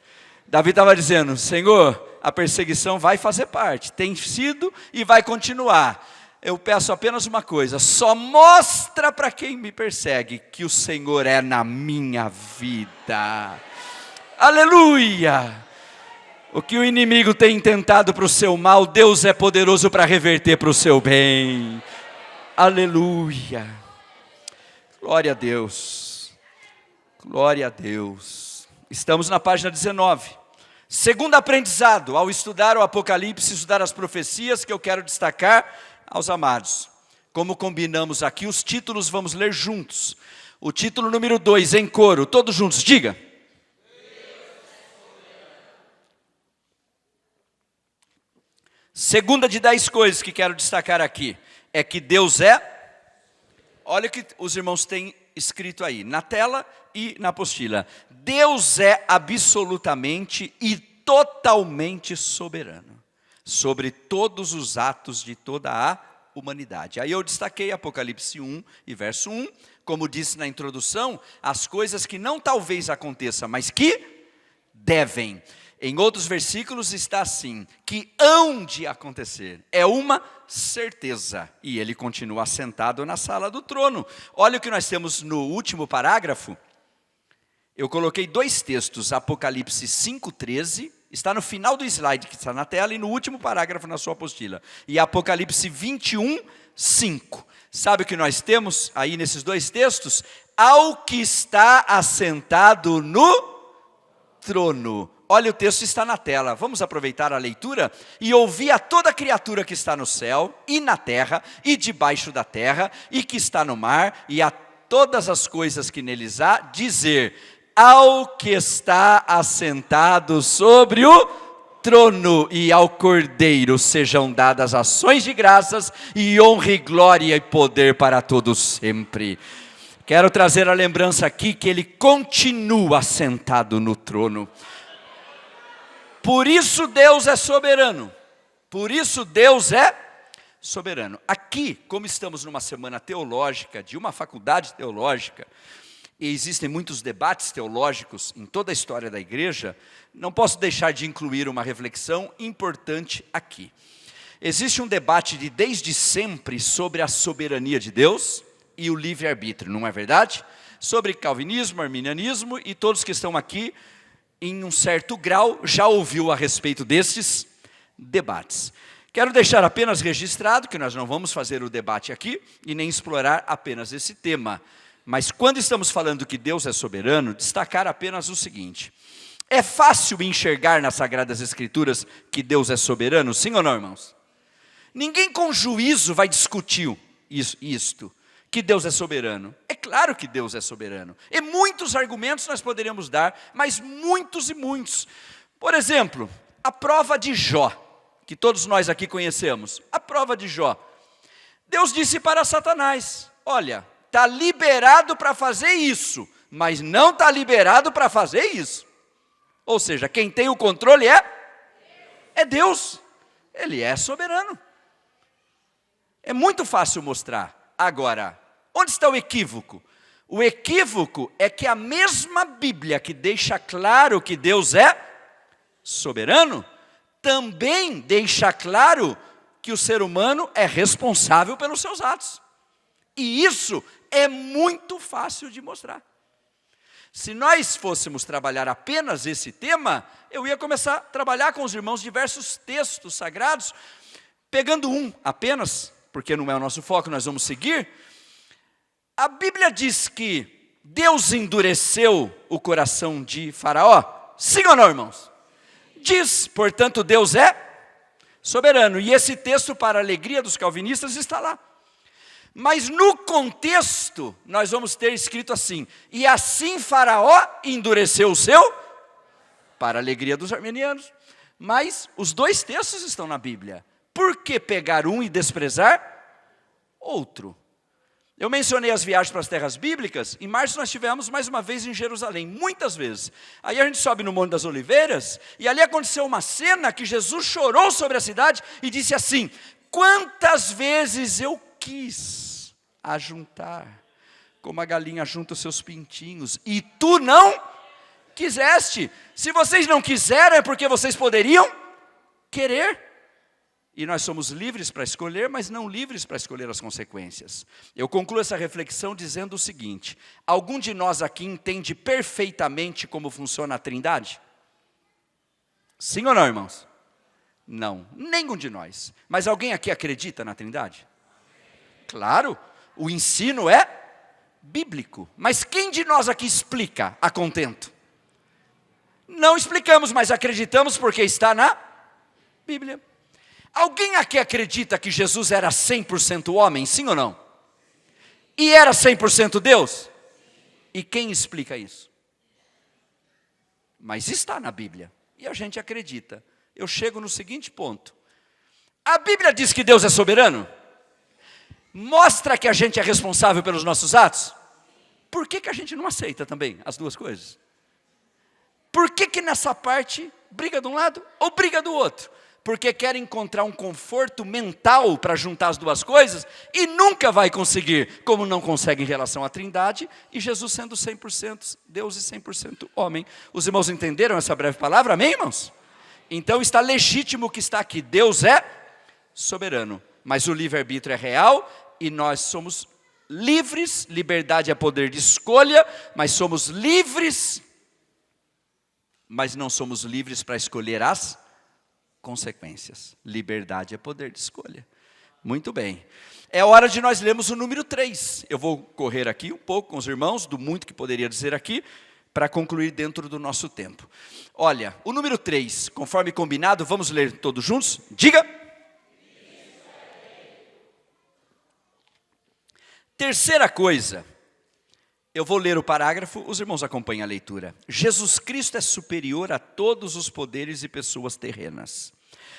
Speaker 1: Davi estava dizendo: Senhor, a perseguição vai fazer parte, tem sido e vai continuar. Eu peço apenas uma coisa: só mostra para quem me persegue que o Senhor é na minha vida. Aleluia! O que o inimigo tem intentado para o seu mal, Deus é poderoso para reverter para o seu bem. Aleluia! Glória a Deus. Glória a Deus. Estamos na página 19. Segundo aprendizado, ao estudar o Apocalipse, estudar as profecias, que eu quero destacar aos amados. Como combinamos aqui, os títulos vamos ler juntos. O título número 2, em coro, todos juntos, diga. Segunda de 10 coisas que quero destacar aqui, é que Deus é, olha o que os irmãos têm escrito aí, na tela e na apostila. Deus é absolutamente e totalmente soberano sobre todos os atos de toda a humanidade. Aí eu destaquei Apocalipse 1 e verso 1, como disse na introdução, as coisas que não talvez aconteçam, mas que devem. Em outros versículos está assim, que hão de acontecer, é uma certeza. E ele continua sentado na sala do trono. Olha o que nós temos no último parágrafo. Eu coloquei 2 textos, Apocalipse 5:13, está no final do slide que está na tela e no último parágrafo na sua apostila. E Apocalipse 21:5. Sabe o que nós temos aí nesses 2 textos? Ao que está assentado no trono. Olha, o texto está na tela, vamos aproveitar a leitura e ouvir a toda criatura que está no céu e na terra e debaixo da terra e que está no mar e a todas as coisas que neles há, dizer: ao que está assentado sobre o trono e ao Cordeiro sejam dadas ações de graças e honra e glória e poder para todos sempre. Quero trazer a lembrança aqui que ele continua sentado no trono. Por isso Deus é soberano. Por isso Deus é soberano. Aqui, como estamos numa semana teológica, de uma faculdade teológica, e existem muitos debates teológicos em toda a história da igreja, não posso deixar de incluir uma reflexão importante aqui. Existe um debate desde sempre sobre a soberania de Deus e o livre-arbítrio, não é verdade? Sobre calvinismo, arminianismo, e todos que estão aqui, em um certo grau, já ouviu a respeito desses debates. Quero deixar apenas registrado que nós não vamos fazer o debate aqui e nem explorar apenas esse tema. Mas quando estamos falando que Deus é soberano, destacar apenas o seguinte: é fácil enxergar nas Sagradas Escrituras que Deus é soberano, sim ou não, irmãos? Ninguém com juízo vai discutir isto, que Deus é soberano. É claro que Deus é soberano. E muitos argumentos nós poderíamos dar, mas muitos e muitos. Por exemplo, a prova de Jó, que todos nós aqui conhecemos. A prova de Jó. Deus disse para Satanás: olha, está liberado para fazer isso, mas não está liberado para fazer isso. Ou seja, quem tem o controle é Deus. Ele é soberano. É muito fácil mostrar. Agora, onde está o equívoco? O equívoco é que a mesma Bíblia que deixa claro que Deus é soberano, também deixa claro que o ser humano é responsável pelos seus atos. E isso é muito fácil de mostrar. Se nós fôssemos trabalhar apenas esse tema, eu ia começar a trabalhar com os irmãos diversos textos sagrados, pegando um apenas, porque não é o nosso foco, nós vamos seguir. A Bíblia diz que Deus endureceu o coração de Faraó. Sim ou não, irmãos? Diz, portanto, Deus é soberano. E esse texto, para a alegria dos calvinistas, está lá. Mas no contexto, nós vamos ter escrito assim: e assim Faraó endureceu o seu, para a alegria dos arminianos. Mas os dois textos estão na Bíblia. Por que pegar um e desprezar outro? Eu mencionei as viagens para as terras bíblicas. Em março nós estivemos mais uma vez em Jerusalém, muitas vezes. Aí a gente sobe no Monte das Oliveiras, e ali aconteceu uma cena que Jesus chorou sobre a cidade e disse assim: quantas vezes eu quis ajuntar, como a galinha junta os seus pintinhos, e tu não quiseste. Se vocês não quiseram, é porque vocês poderiam querer. E nós somos livres para escolher, mas não livres para escolher as consequências. Eu concluo essa reflexão dizendo o seguinte: algum de nós aqui entende perfeitamente como funciona a Trindade? Sim ou não, irmãos? Não, nenhum de nós. Mas alguém aqui acredita na Trindade? Claro, o ensino é bíblico. Mas quem de nós aqui explica a contento? Não explicamos, mas acreditamos porque está na Bíblia. Alguém aqui acredita que Jesus era 100% homem, sim ou não? E era 100% Deus? E quem explica isso? Mas está na Bíblia, e a gente acredita. Eu chego no seguinte ponto: a Bíblia diz que Deus é soberano? Mostra que a gente é responsável pelos nossos atos? Por que a gente não aceita também as duas coisas? Por que nessa parte briga de um lado ou briga do outro? Porque quer encontrar um conforto mental para juntar as duas coisas e nunca vai conseguir, como não consegue em relação à Trindade e Jesus sendo 100% Deus e 100% homem. Os irmãos entenderam essa breve palavra? Amém, irmãos? Então está legítimo o que está aqui: Deus é soberano, mas o livre-arbítrio é real e nós somos livres. Liberdade é poder de escolha, mas somos livres, mas não somos livres para escolher as consequências. Liberdade é poder de escolha. Muito bem. É hora de nós lermos o número 3. Eu vou correr aqui um pouco com os irmãos, do muito que poderia dizer aqui, para concluir dentro do nosso tempo. Olha, o número 3, conforme combinado, vamos ler todos juntos? Diga! Terceira coisa, eu vou ler o parágrafo, os irmãos acompanhem a leitura. Jesus Cristo é superior a todos os poderes e pessoas terrenas.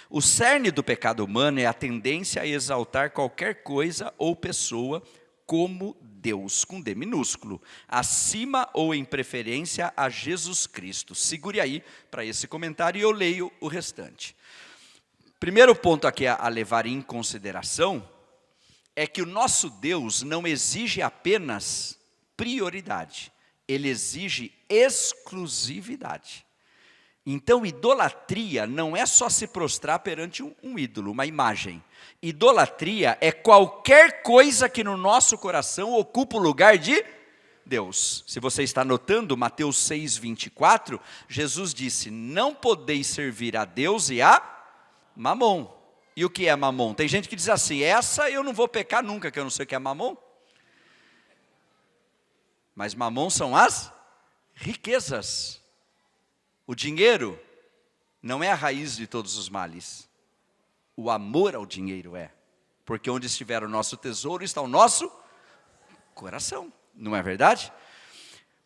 Speaker 1: O cerne do pecado humano é a tendência a exaltar qualquer coisa ou pessoa como Deus, com D minúsculo, acima ou em preferência a Jesus Cristo. Segure aí para esse comentário e eu leio o restante. Primeiro ponto aqui a levar em consideração é que o nosso Deus não exige apenas prioridade, ele exige exclusividade. Então, idolatria não é só se prostrar perante um ídolo, uma imagem. Idolatria é qualquer coisa que no nosso coração ocupa o lugar de Deus. Se você está notando, Mateus 6:24, Jesus disse: não podeis servir a Deus e a Mamon. E o que é Mamon? Tem gente que diz assim: essa eu não vou pecar nunca, que eu não sei o que é Mamon. Mas Mamon são as riquezas. O dinheiro não é a raiz de todos os males. O amor ao dinheiro é. Porque onde estiver o nosso tesouro está o nosso coração. Não é verdade?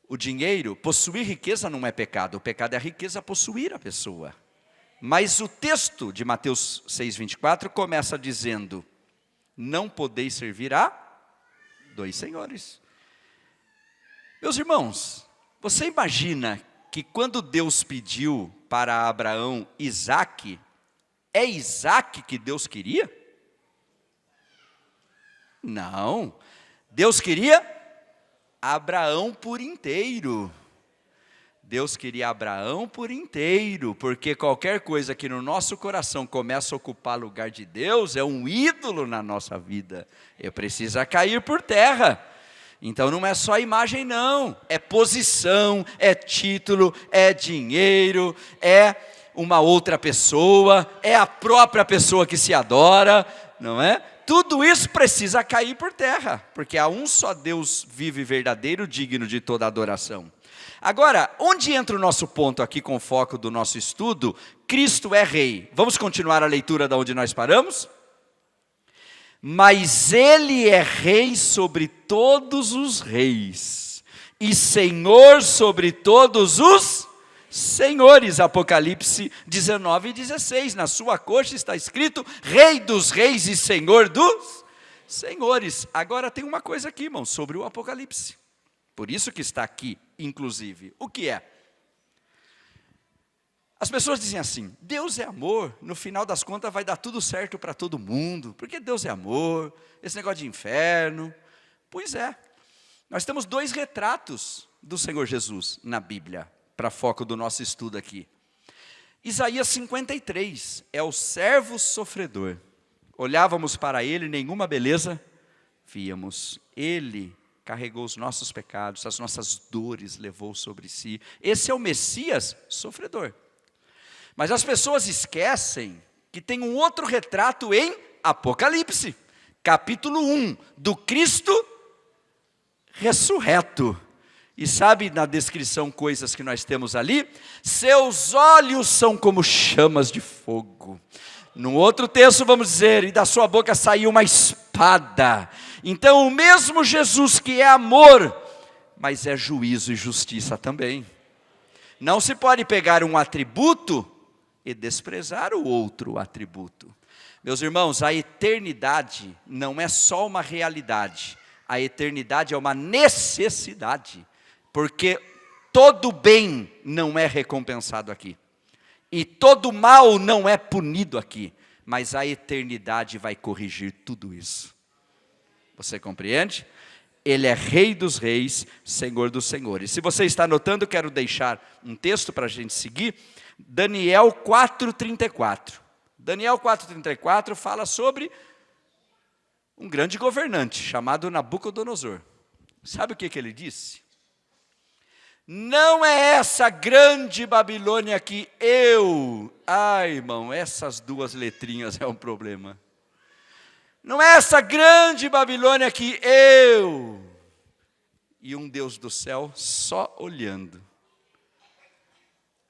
Speaker 1: O dinheiro, possuir riqueza não é pecado. O pecado é a riqueza possuir a pessoa. Mas o texto de Mateus 6:24 começa dizendo: não podeis servir a dois senhores. Meus irmãos, você imagina que quando Deus pediu para Abraão Isaque, é Isaque que Deus queria? Não, Deus queria Abraão por inteiro. Deus queria Abraão por inteiro, porque qualquer coisa que no nosso coração começa a ocupar lugar de Deus é um ídolo na nossa vida. Precisa cair por terra. Então não é só a imagem não, é posição, é título, é dinheiro, é uma outra pessoa, é a própria pessoa que se adora, não é? Tudo isso precisa cair por terra, porque há um só Deus vivo e verdadeiro, digno de toda adoração. Agora, onde entra o nosso ponto aqui com o foco do nosso estudo? Cristo é rei. Vamos continuar a leitura da onde nós paramos? Mas ele é rei sobre todos os reis e senhor sobre todos os senhores. Apocalipse 19:16. Na sua coxa está escrito: Rei dos reis e Senhor dos senhores. Agora tem uma coisa aqui, irmão, sobre o Apocalipse. Por isso que está aqui, inclusive. O que é? As pessoas dizem assim: Deus é amor, no final das contas vai dar tudo certo para todo mundo, porque Deus é amor, esse negócio de inferno. Pois é, nós temos 2 retratos do Senhor Jesus na Bíblia, para foco do nosso estudo aqui. Isaías 53, é o servo sofredor. Olhávamos para ele, nenhuma beleza víamos. Ele carregou os nossos pecados, as nossas dores levou sobre si. Esse é o Messias sofredor. Mas as pessoas esquecem que tem um outro retrato em Apocalipse, capítulo 1, do Cristo ressurreto. E sabe na descrição coisas que nós temos ali? Seus olhos são como chamas de fogo. No outro texto vamos dizer: e da sua boca saiu uma espada. Então o mesmo Jesus que é amor, mas é juízo e justiça também. Não se pode pegar um atributo e desprezar o outro atributo. Meus irmãos, a eternidade não é só uma realidade, a eternidade é uma necessidade, porque todo bem não é recompensado aqui, e todo mal não é punido aqui, mas a eternidade vai corrigir tudo isso. Você compreende? Ele é Rei dos reis, Senhor dos senhores. Se você está anotando, quero deixar um texto para a gente seguir. Daniel 4:34. Daniel 4:34 fala sobre um grande governante chamado Nabucodonosor. Sabe o que ele disse? Não é essa grande Babilônia que irmão, essas 2 letrinhas é um problema. Não é essa grande Babilônia que e um Deus do céu só olhando.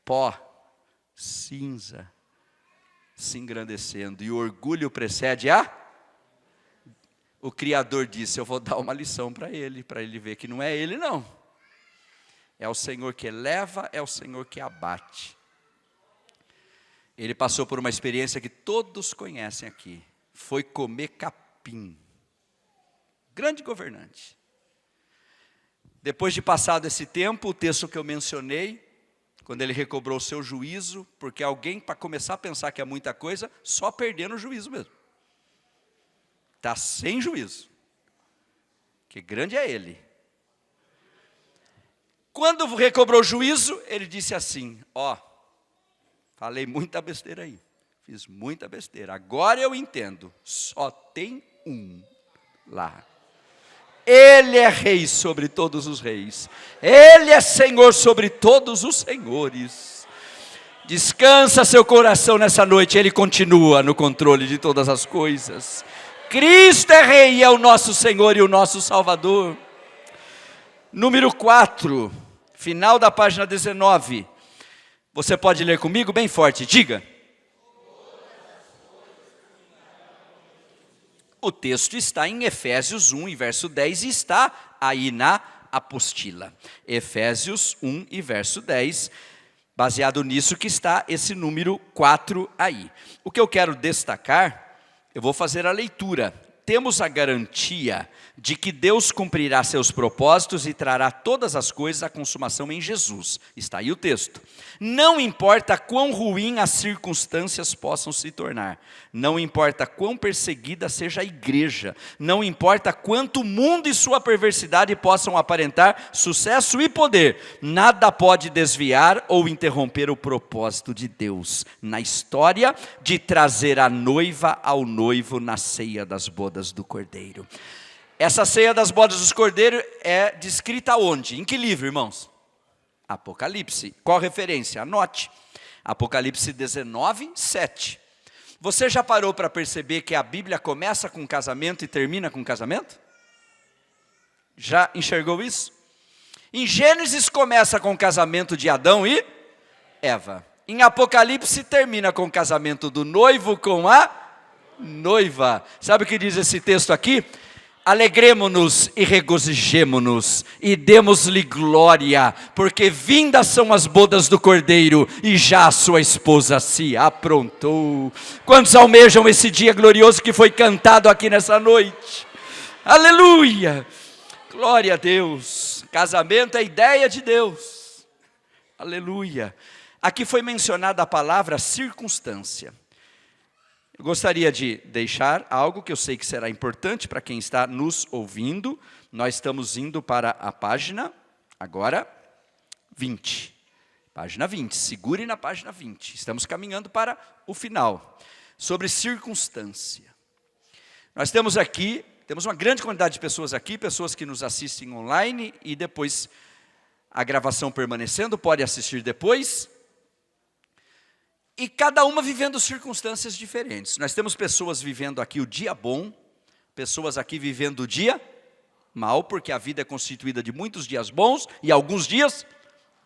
Speaker 1: Pó, cinza, se engrandecendo, e o orgulho precede o Criador disse: eu vou dar uma lição para ele ver que não é ele não. É o Senhor que eleva, é o Senhor que abate. Ele passou por uma experiência que todos conhecem aqui. Foi comer capim. Grande governante. Depois de passado esse tempo, o texto que eu mencionei, quando ele recobrou o seu juízo, porque alguém, para começar a pensar que é muita coisa, só perdendo o juízo mesmo. Está sem juízo. Que grande é ele. Quando recobrou o juízo, ele disse assim: falei muita besteira aí, fiz muita besteira, agora eu entendo, só tem um lá. Ele é rei sobre todos os reis, ele é Senhor sobre todos os senhores. Descansa seu coração nessa noite, ele continua no controle de todas as coisas. Cristo é rei e é o nosso Senhor e o nosso Salvador. Número 4, final da página 19. Você pode ler comigo bem forte, diga. O texto está em Efésios 1, e verso 10, e está aí na apostila. Efésios 1 e verso 10, baseado nisso que está esse número 4 aí. O que eu quero destacar, eu vou fazer a leitura. Temos a garantia de que Deus cumprirá seus propósitos e trará todas as coisas à consumação em Jesus. Está aí o texto. Não importa quão ruim as circunstâncias possam se tornar, não importa quão perseguida seja a igreja, não importa quanto o mundo e sua perversidade possam aparentar sucesso e poder, nada pode desviar ou interromper o propósito de Deus na história de trazer a noiva ao noivo na ceia das bodas do Cordeiro. Essa ceia das bodas do Cordeiro é descrita onde? Em que livro, irmãos? Apocalipse. Qual referência? Anote. Apocalipse 19, 7. Você já parou para perceber que a Bíblia começa com casamento e termina com casamento? Já enxergou isso? Em Gênesis começa com o casamento de Adão e Eva. Em Apocalipse termina com o casamento do noivo com a noiva. Sabe o que diz esse texto aqui? Alegremo-nos e regozijemo-nos e demos-lhe glória, porque vindas são as bodas do Cordeiro e já a sua esposa se aprontou. Quantos almejam esse dia glorioso que foi cantado aqui nessa noite? Aleluia! Glória a Deus. Casamento é a ideia de Deus. Aleluia. Aqui foi mencionada a palavra circunstância. Eu gostaria de deixar algo que eu sei que será importante para quem está nos ouvindo. Nós estamos indo para a página, agora, 20. Página 20, segure na página 20. Estamos caminhando para o final. Sobre circunstância. Nós temos aqui, temos uma grande quantidade de pessoas aqui, pessoas que nos assistem online e depois a gravação permanecendo, pode assistir depois. E cada uma vivendo circunstâncias diferentes. Nós temos pessoas vivendo aqui o dia bom, pessoas aqui vivendo o dia mal, porque a vida é constituída de muitos dias bons e alguns dias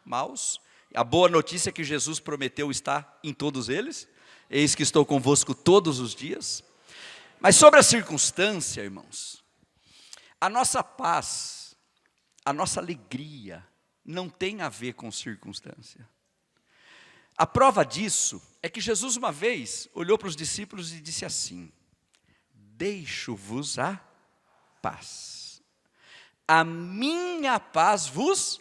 Speaker 1: maus. A boa notícia é que Jesus prometeu estar em todos eles. Eis que estou convosco todos os dias. Mas sobre a circunstância, irmãos, a nossa paz, a nossa alegria não tem a ver com circunstância. A prova disso é que Jesus uma vez olhou para os discípulos e disse assim: deixo-vos a paz. A minha paz vos...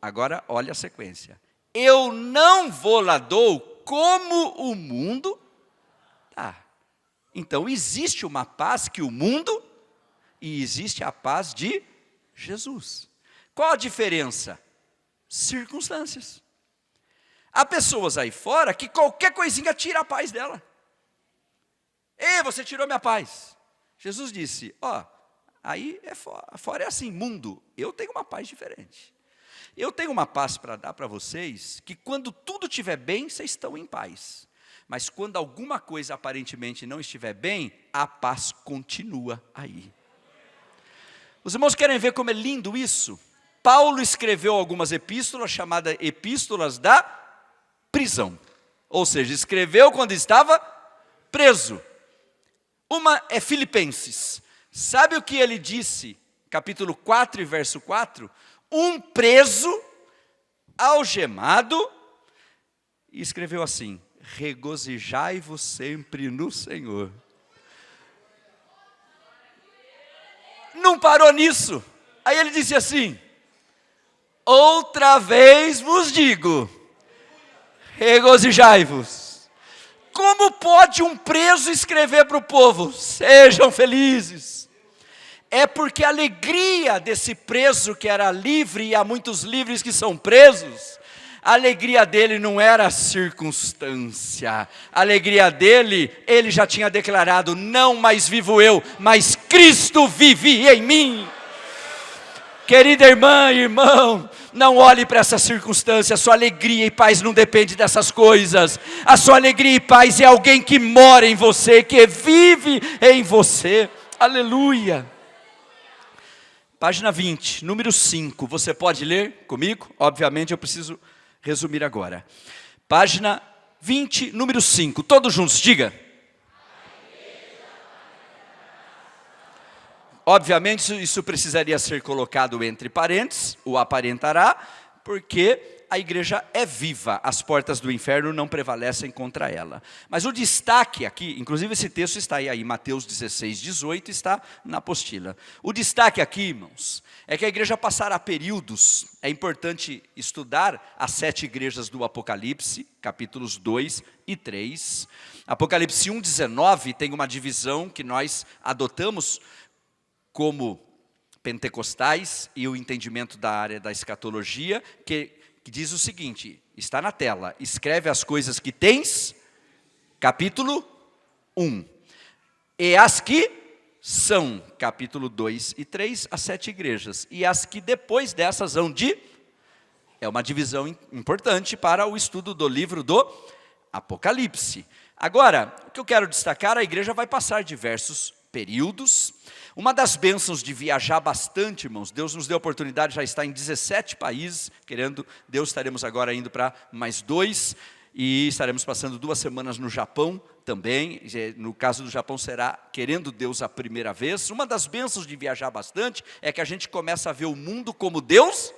Speaker 1: Agora olha a sequência. Eu não vou lá dou como o mundo dá. Então existe uma paz que o mundo e existe a paz de Jesus. Qual a diferença? Circunstâncias. Há pessoas aí fora que qualquer coisinha tira a paz dela. Ei, você tirou minha paz. Jesus disse, aí fora é assim, mundo, eu tenho uma paz diferente. Eu tenho uma paz para dar para vocês, que quando tudo estiver bem, vocês estão em paz. Mas quando alguma coisa aparentemente não estiver bem, a paz continua aí. Os irmãos querem ver como é lindo isso? Paulo escreveu algumas epístolas, chamadas epístolas da prisão. Ou seja, escreveu quando estava preso. Uma é Filipenses. Sabe o que ele disse? Capítulo 4 e verso 4. Um preso, algemado, e escreveu assim: regozijai-vos sempre no Senhor. Não parou nisso. Aí ele disse assim: outra vez vos digo, regozijai-vos. Como pode um preso escrever para o povo, sejam felizes? É porque a alegria desse preso que era livre, e há muitos livres que são presos, a alegria dele não era a circunstância. A alegria dele, ele já tinha declarado, não mais vivo eu, mas Cristo vive em mim. Querida irmã e irmão, não olhe para essa circunstância. A sua alegria e paz não depende dessas coisas. A sua alegria e paz é alguém que mora em você, que vive em você. Aleluia. Página 20, número 5. Você pode ler comigo? Obviamente eu preciso resumir agora. Página 20, número 5. Todos juntos, diga. Obviamente isso precisaria ser colocado entre parênteses, o aparentará, porque a igreja é viva, as portas do inferno não prevalecem contra ela. Mas o destaque aqui, inclusive esse texto está aí, Mateus 16, 18, está na apostila. O destaque aqui, irmãos, é que a igreja passará períodos, é importante estudar as 7 igrejas do Apocalipse, capítulos 2 e 3. Apocalipse 1, 19 tem uma divisão que nós adotamos como pentecostais e o entendimento da área da escatologia, que diz o seguinte, está na tela: escreve as coisas que tens, capítulo 1, e as que são, capítulo 2 e 3, as 7 igrejas, e as que depois dessas hão de, é uma divisão importante para o estudo do livro do Apocalipse. Agora, o que eu quero destacar, a igreja vai passar diversos períodos. Uma das bênçãos de viajar bastante, irmãos, Deus nos deu a oportunidade, já está em 17 países, querendo Deus, estaremos agora indo para mais 2, e estaremos passando 2 semanas no Japão também. No caso do Japão será, querendo Deus, a primeira vez. Uma das bênçãos de viajar bastante é que a gente começa a ver o mundo como Deus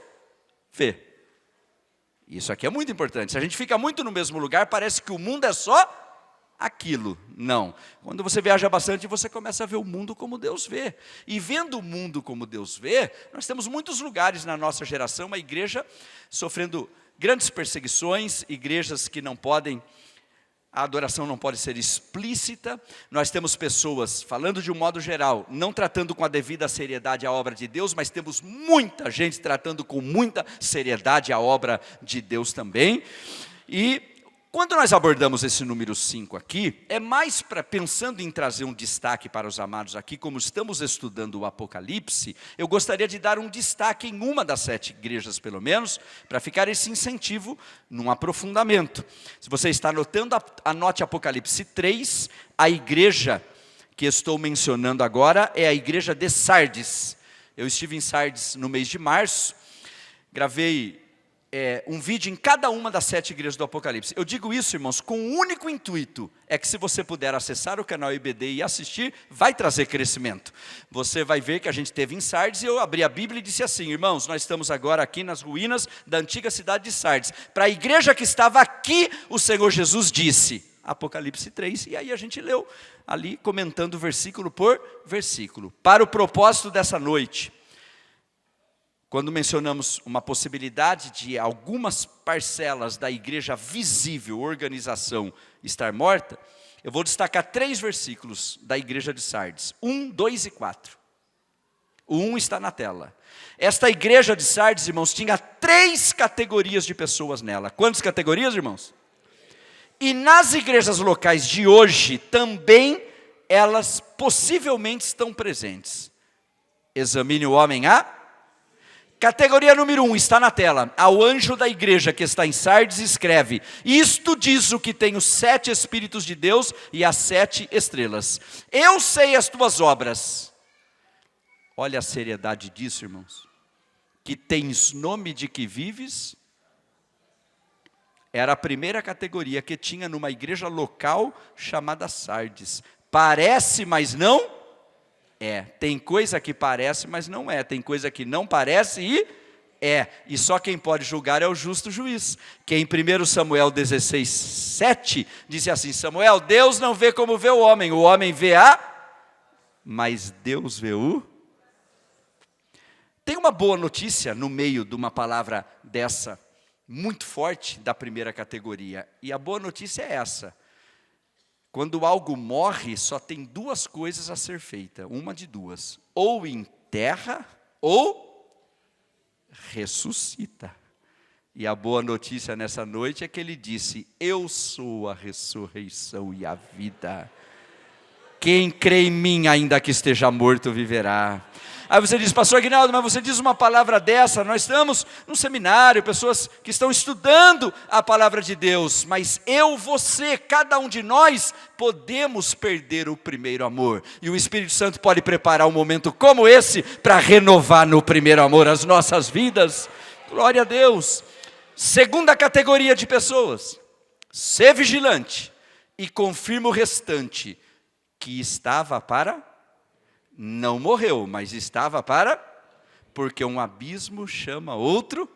Speaker 1: vê. Isso aqui é muito importante. Se a gente fica muito no mesmo lugar, parece que o mundo é só aquilo. Não. Quando você viaja bastante, você começa a ver o mundo como Deus vê. E vendo o mundo como Deus vê, nós temos muitos lugares na nossa geração, uma igreja sofrendo grandes perseguições, igrejas que não podem, a adoração não pode ser explícita. Nós temos pessoas, falando de um modo geral, não tratando com a devida seriedade a obra de Deus, mas temos muita gente tratando com muita seriedade a obra de Deus também. E quando nós abordamos esse número 5 aqui, é mais para, pensando em trazer um destaque para os amados aqui, como estamos estudando o Apocalipse, eu gostaria de dar um destaque em uma das 7 igrejas, pelo menos, para ficar esse incentivo num aprofundamento. Se você está anotando, anote Apocalipse 3, a igreja que estou mencionando agora é a igreja de Sardes. Eu estive em Sardes no mês de março, gravei um vídeo em cada uma das 7 igrejas do Apocalipse. Eu digo isso, irmãos, com um único intuito, é que se você puder acessar o canal IBD e assistir, vai trazer crescimento. Você vai ver que a gente esteve em Sardes e eu abri a Bíblia e disse assim: irmãos, nós estamos agora aqui nas ruínas da antiga cidade de Sardes. Para a igreja que estava aqui, o Senhor Jesus disse, Apocalipse 3, e aí a gente leu ali, comentando versículo por versículo. Para o propósito dessa noite, quando mencionamos uma possibilidade de algumas parcelas da igreja visível, organização, estar morta, eu vou destacar 3 versículos da igreja de Sardes, 1, 2 e 4. O 1 está na tela. Esta igreja de Sardes, irmãos, tinha 3 categorias de pessoas nela. Quantas categorias, irmãos? E nas igrejas locais de hoje, também elas possivelmente estão presentes. Examine o homem Categoria número 1 está na tela. Ao anjo da igreja que está em Sardes escreve: isto diz o que tem os 7 Espíritos de Deus e as 7 estrelas. Eu sei as tuas obras. Olha a seriedade disso, irmãos. Que tens nome de que vives. Era a primeira categoria que tinha numa igreja local chamada Sardes. Parece, mas não é. Tem coisa que parece, mas não é. Tem coisa que não parece e é. E só quem pode julgar é o justo juiz. Que em 1 Samuel 16, 7, diz assim: Samuel, Deus não vê como vê o homem vê mas Deus vê o. Tem uma boa notícia no meio de uma palavra dessa, muito forte, da primeira categoria. E a boa notícia é essa. Quando algo morre, só tem 2 coisas a ser feita, uma de 2. Ou enterra, ou ressuscita. E a boa notícia nessa noite é que ele disse: eu sou a ressurreição e a vida. Quem crê em mim, ainda que esteja morto, viverá. Aí você diz: pastor Aguinaldo, mas você diz uma palavra dessa, nós estamos num seminário, pessoas que estão estudando a palavra de Deus, mas eu, você, cada um de nós, podemos perder o primeiro amor, e o Espírito Santo pode preparar um momento como esse, para renovar no primeiro amor as nossas vidas. Glória a Deus. Segunda categoria de pessoas: ser vigilante, e confirma o restante, que estava para... não morreu, mas estava para... porque um abismo chama outro.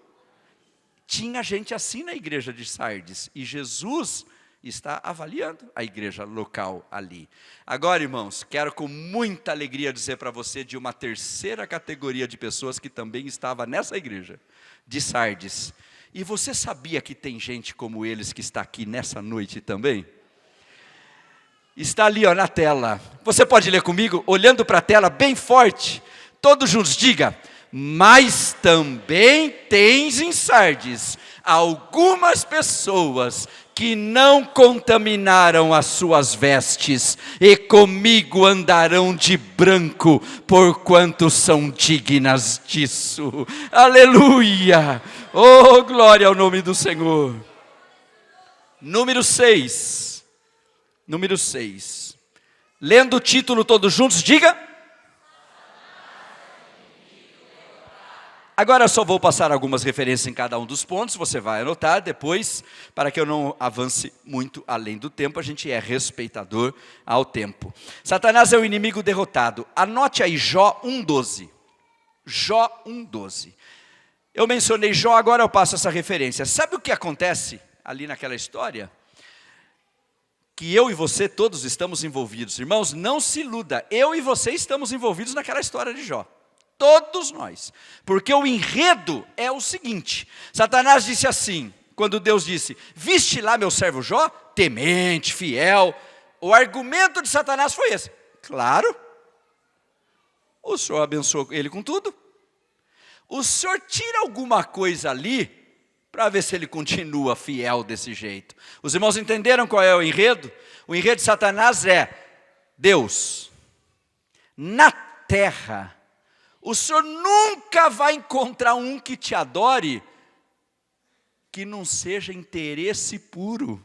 Speaker 1: Tinha gente assim na igreja de Sardes, e Jesus está avaliando a igreja local ali. Agora, irmãos, quero com muita alegria dizer para você de uma terceira categoria de pessoas que também estava nessa igreja de Sardes. E você sabia que tem gente como eles que está aqui nessa noite também? Está ali, na tela. Você pode ler comigo, olhando para a tela bem forte. Todos juntos, diga: mas também tens em Sardes algumas pessoas que não contaminaram as suas vestes, e comigo andarão de branco, porquanto são dignas disso. Aleluia! Oh, glória ao nome do Senhor. Número 6. Lendo o título todos juntos, diga. Agora eu só vou passar algumas referências em cada um dos pontos, você vai anotar depois, para que eu não avance muito além do tempo, a gente é respeitador ao tempo. Satanás é o inimigo derrotado. Anote aí Jó 1,12. Jó 1,12. Eu mencionei Jó, agora eu passo essa referência. Sabe o que acontece ali naquela história? Que eu e você todos estamos envolvidos. Irmãos, não se iluda, eu e você estamos envolvidos naquela história de Jó. Todos nós, porque o enredo é o seguinte: Satanás disse assim, quando Deus disse, viste lá meu servo Jó, temente, fiel. O argumento de Satanás foi esse: claro, o Senhor abençoou ele com tudo, o Senhor tira alguma coisa ali, para ver se ele continua fiel desse jeito. Os irmãos entenderam qual é o enredo? O enredo de Satanás é: Deus, na terra, o Senhor nunca vai encontrar um que te adore, que não seja interesse puro.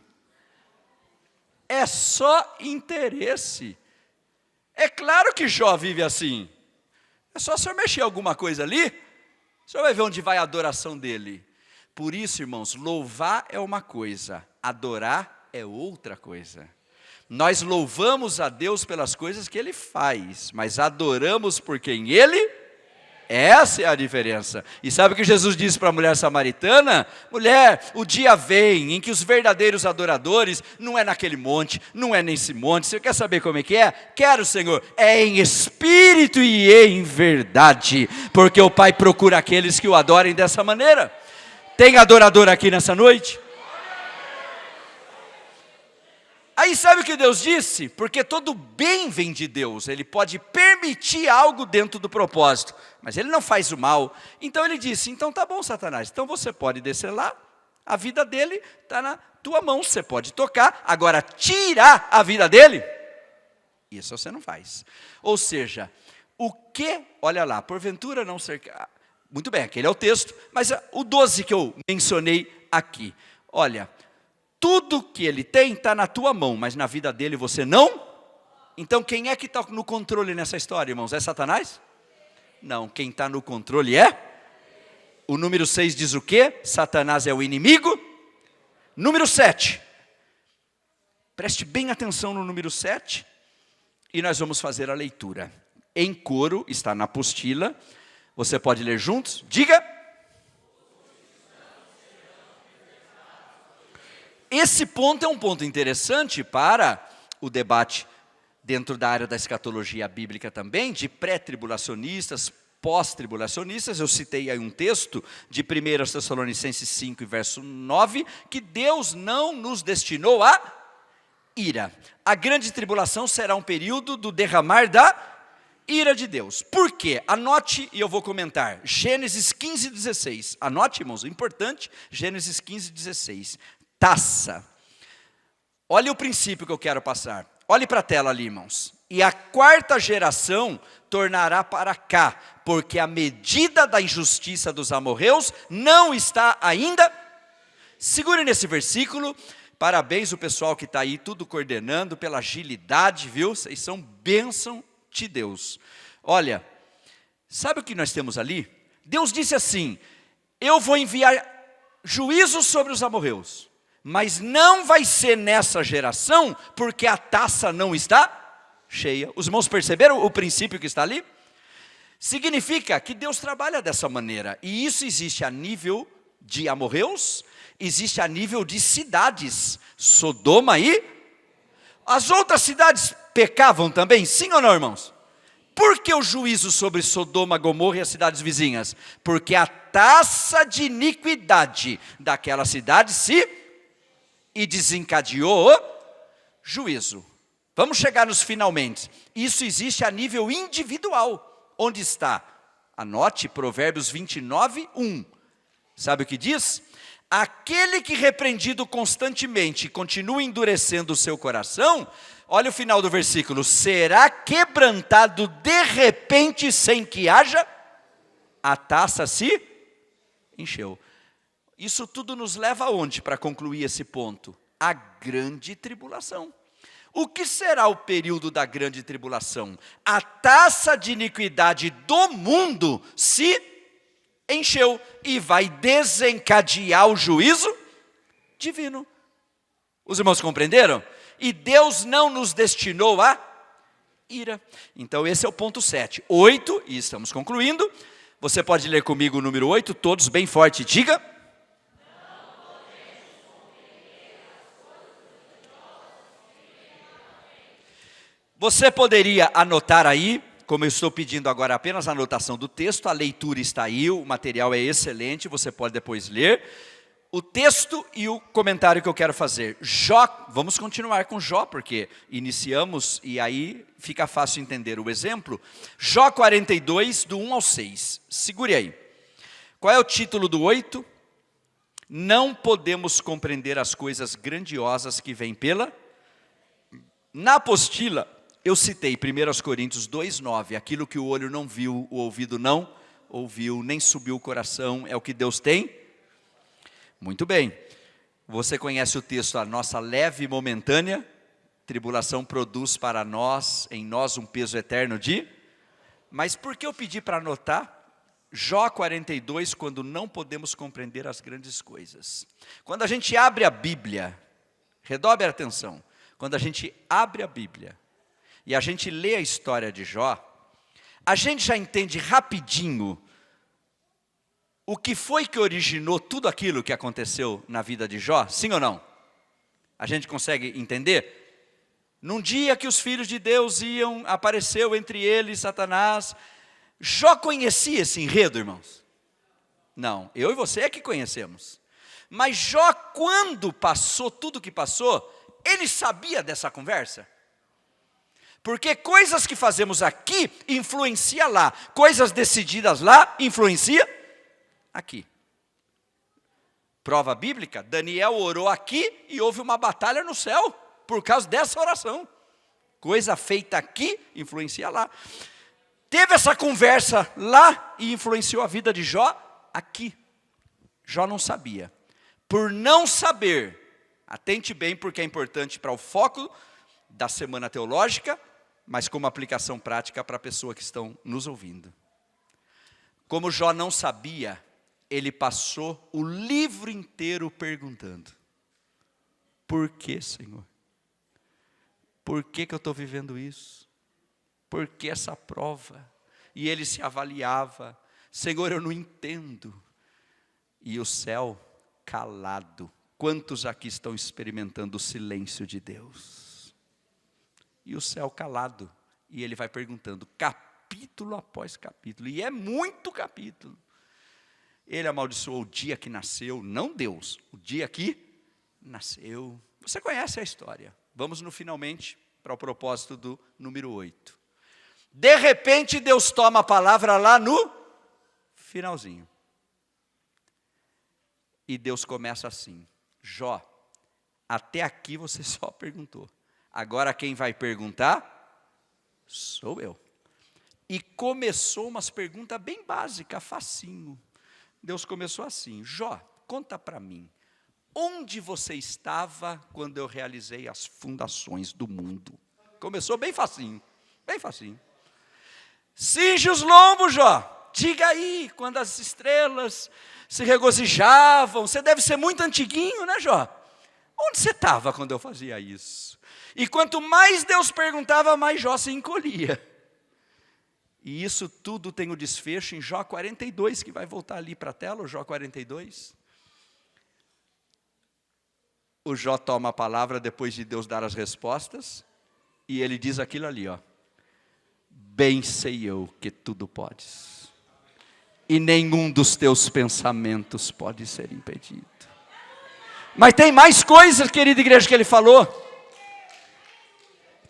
Speaker 1: É só interesse. É claro que Jó vive assim. É só o Senhor mexer alguma coisa ali, o Senhor vai ver onde vai a adoração dele. Por isso, irmãos, louvar é uma coisa, adorar é outra coisa. Nós louvamos a Deus pelas coisas que Ele faz, mas adoramos por quem Ele... Essa é a diferença. E sabe o que Jesus disse para a mulher samaritana? Mulher, o dia vem em que os verdadeiros adoradores, não é naquele monte, não é nesse monte. Você quer saber como é que é? Quero, Senhor, é em espírito e em verdade, porque o Pai procura aqueles que o adorem dessa maneira. Tem adorador aqui nessa noite? Aí sabe o que Deus disse? Porque todo bem vem de Deus, Ele pode permitir algo dentro do propósito, mas Ele não faz o mal. Então Ele disse, então tá bom, Satanás, então você pode descer lá, a vida dele está na tua mão, você pode tocar, agora tirar a vida dele, isso você não faz. Ou seja, o que, olha lá, porventura não cercar, muito bem, aquele é o texto, mas o 12 que eu mencionei aqui, olha, tudo que ele tem está na tua mão, mas na vida dele você não? Então quem é que está no controle nessa história, irmãos? É Satanás? Não, quem está no controle é? O número 6 diz o quê? Satanás é o inimigo. Número 7. Preste bem atenção no número 7. E nós vamos fazer a leitura. Em coro, está na apostila. Você pode ler juntos? Diga. Esse ponto é um ponto interessante para o debate dentro da área da escatologia bíblica também, de pré-tribulacionistas, pós-tribulacionistas. Eu citei aí um texto de 1 Tessalonicenses 5, verso 9, que Deus não nos destinou a ira. A grande tribulação será um período do derramar da ira de Deus. Por quê? Anote e eu vou comentar. Gênesis 15, 16. Anote, irmãos, importante, Gênesis 15, 16. Taça. Olha o princípio que eu quero passar. Olhe para a tela ali, irmãos. E a quarta geração tornará para cá, porque a medida da injustiça dos amorreus não está ainda. Segure nesse versículo. Parabéns o pessoal que está aí, tudo coordenando, pela agilidade, viu? Vocês são bênção de Deus. Olha, sabe o que nós temos ali? Deus disse assim, eu vou enviar juízo sobre os amorreus. Mas não vai ser nessa geração, porque a taça não está cheia. Os irmãos perceberam o princípio que está ali? Significa que Deus trabalha dessa maneira. E isso existe a nível de amorreus, existe a nível de cidades. Sodoma e... As outras cidades pecavam também? Sim ou não, irmãos? Por que o juízo sobre Sodoma, Gomorra e as cidades vizinhas? Porque a taça de iniquidade daquela cidade e desencadeou o juízo. Vamos chegar nos finalmente. Isso existe a nível individual. Onde está? Anote Provérbios 29, 1. Sabe o que diz? Aquele que repreendido constantemente continua endurecendo o seu coração, olha o final do versículo, será quebrantado de repente sem que haja, a taça se encheu. Isso tudo nos leva aonde para concluir esse ponto? A grande tribulação. O que será o período da grande tribulação? A taça de iniquidade do mundo se encheu e vai desencadear o juízo divino. Os irmãos compreenderam? E Deus não nos destinou a ira. Então esse é o ponto 7. 8, e estamos concluindo. Você pode ler comigo o número 8, todos bem forte, diga. Você poderia anotar aí, como eu estou pedindo agora apenas a anotação do texto, a leitura está aí, o material é excelente, você pode depois ler. O texto e o comentário que eu quero fazer. Jó, vamos continuar com Jó, porque iniciamos e aí fica fácil entender o exemplo. Jó 42, do 1 ao 6. Segure aí. Qual é o título do 8? Não podemos compreender as coisas grandiosas que vêm pela... Na apostila, eu citei 1 Coríntios 2, 9. Aquilo que o olho não viu, o ouvido não ouviu, nem subiu o coração, é o que Deus tem. Muito bem, você conhece o texto, a nossa leve e momentânea tribulação produz para nós, em nós um peso eterno de... Mas por que eu pedi para anotar? Jó 42, quando não podemos compreender as grandes coisas. Quando a gente abre a Bíblia, redobre a atenção, quando a gente abre a Bíblia e a gente lê a história de Jó, a gente já entende rapidinho o que foi que originou tudo aquilo que aconteceu na vida de Jó? Sim ou não? A gente consegue entender? Num dia que os filhos de Deus iam, apareceu entre eles Satanás. Jó conhecia esse enredo, irmãos? Não, eu e você é que conhecemos. Mas Jó, quando passou tudo o que passou, ele sabia dessa conversa? Porque coisas que fazemos aqui, influencia lá. Coisas decididas lá, influencia aqui. Prova bíblica, Daniel orou aqui e houve uma batalha no céu, por causa dessa oração. Coisa feita aqui, influencia lá. Teve essa conversa lá e influenciou a vida de Jó aqui. Jó não sabia. Por não saber, atente bem porque é importante para o foco da semana teológica, mas como aplicação prática para a pessoa que estão nos ouvindo. Como Jó não sabia, ele passou o livro inteiro perguntando: por que, Senhor? Por que eu estou vivendo isso? Por que essa prova? E ele se avaliava: Senhor, eu não entendo. E o céu calado. Quantos aqui estão experimentando o silêncio de Deus? E o céu calado. E ele vai perguntando, capítulo após capítulo. E é muito capítulo. Ele amaldiçoou o dia que nasceu, não Deus, o dia que nasceu. Você conhece a história. Vamos no finalmente para o propósito do número 8. De repente Deus toma a palavra lá no finalzinho. E Deus começa assim: Jó, até aqui você só perguntou. Agora quem vai perguntar sou eu. E começou umas perguntas bem básicas, facinho. Deus começou assim: Jó, conta para mim, onde você estava quando eu realizei as fundações do mundo? Começou bem facinho, bem facinho. Cinge os lombos, Jó, diga aí, quando as estrelas se regozijavam, você deve ser muito antiguinho, né, Jó? Onde você estava quando eu fazia isso? E quanto mais Deus perguntava, mais Jó se encolhia. E isso tudo tem o desfecho em Jó 42, que vai voltar ali para a tela, o Jó 42. O Jó toma a palavra depois de Deus dar as respostas, e ele diz aquilo ali, ó: bem sei eu que tudo podes, e nenhum dos teus pensamentos pode ser impedido. Mas tem mais coisas, querida igreja, que ele falou.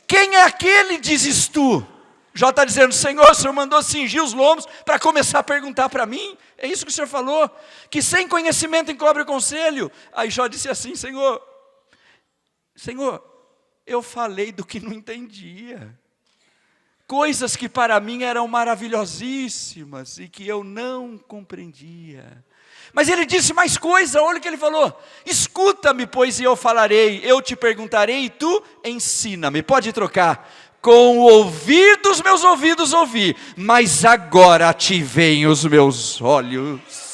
Speaker 1: Quem é aquele, dizes tu? Jó está dizendo: Senhor, o Senhor mandou cingir os lombos para começar a perguntar para mim? É isso que o Senhor falou? Que sem conhecimento encobre o conselho. Aí Jó disse assim: Senhor, eu falei do que não entendia. Coisas que para mim eram maravilhosíssimas e que eu não compreendia. Mas ele disse mais coisa, olha o que ele falou: escuta-me, pois, e eu falarei, eu te perguntarei e tu ensina-me. Pode trocar. Com o ouvir dos meus ouvidos ouvi, mas agora te veem os meus olhos.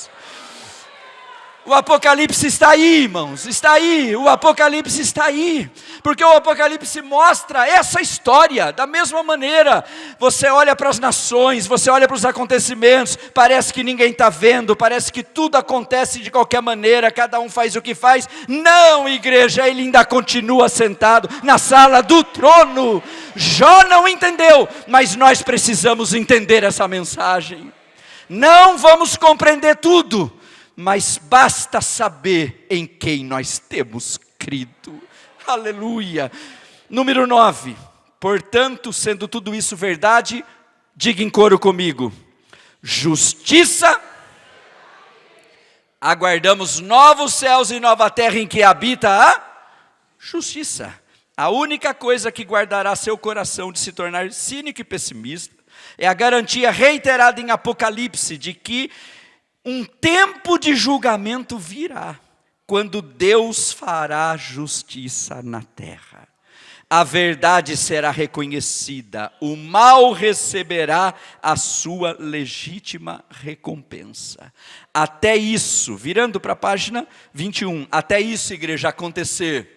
Speaker 1: O Apocalipse está aí, irmãos, está aí, o Apocalipse está aí, porque o Apocalipse mostra essa história, da mesma maneira. Você olha para as nações, você olha para os acontecimentos, parece que ninguém está vendo, parece que tudo acontece de qualquer maneira, cada um faz o que faz. Não, igreja, ele ainda continua sentado na sala do trono. Jó não entendeu, mas nós precisamos entender essa mensagem. Não vamos compreender tudo, mas basta saber em quem nós temos crido. Aleluia. Número 9. Portanto, sendo tudo isso verdade, diga em coro comigo: justiça. Aguardamos novos céus e nova terra em que habita a justiça. A única coisa que guardará seu coração de se tornar cínico e pessimista é a garantia reiterada em Apocalipse de que um tempo de julgamento virá, quando Deus fará justiça na terra. A verdade será reconhecida, o mal receberá a sua legítima recompensa. Até isso, virando para a página 21, até isso, igreja, acontecer,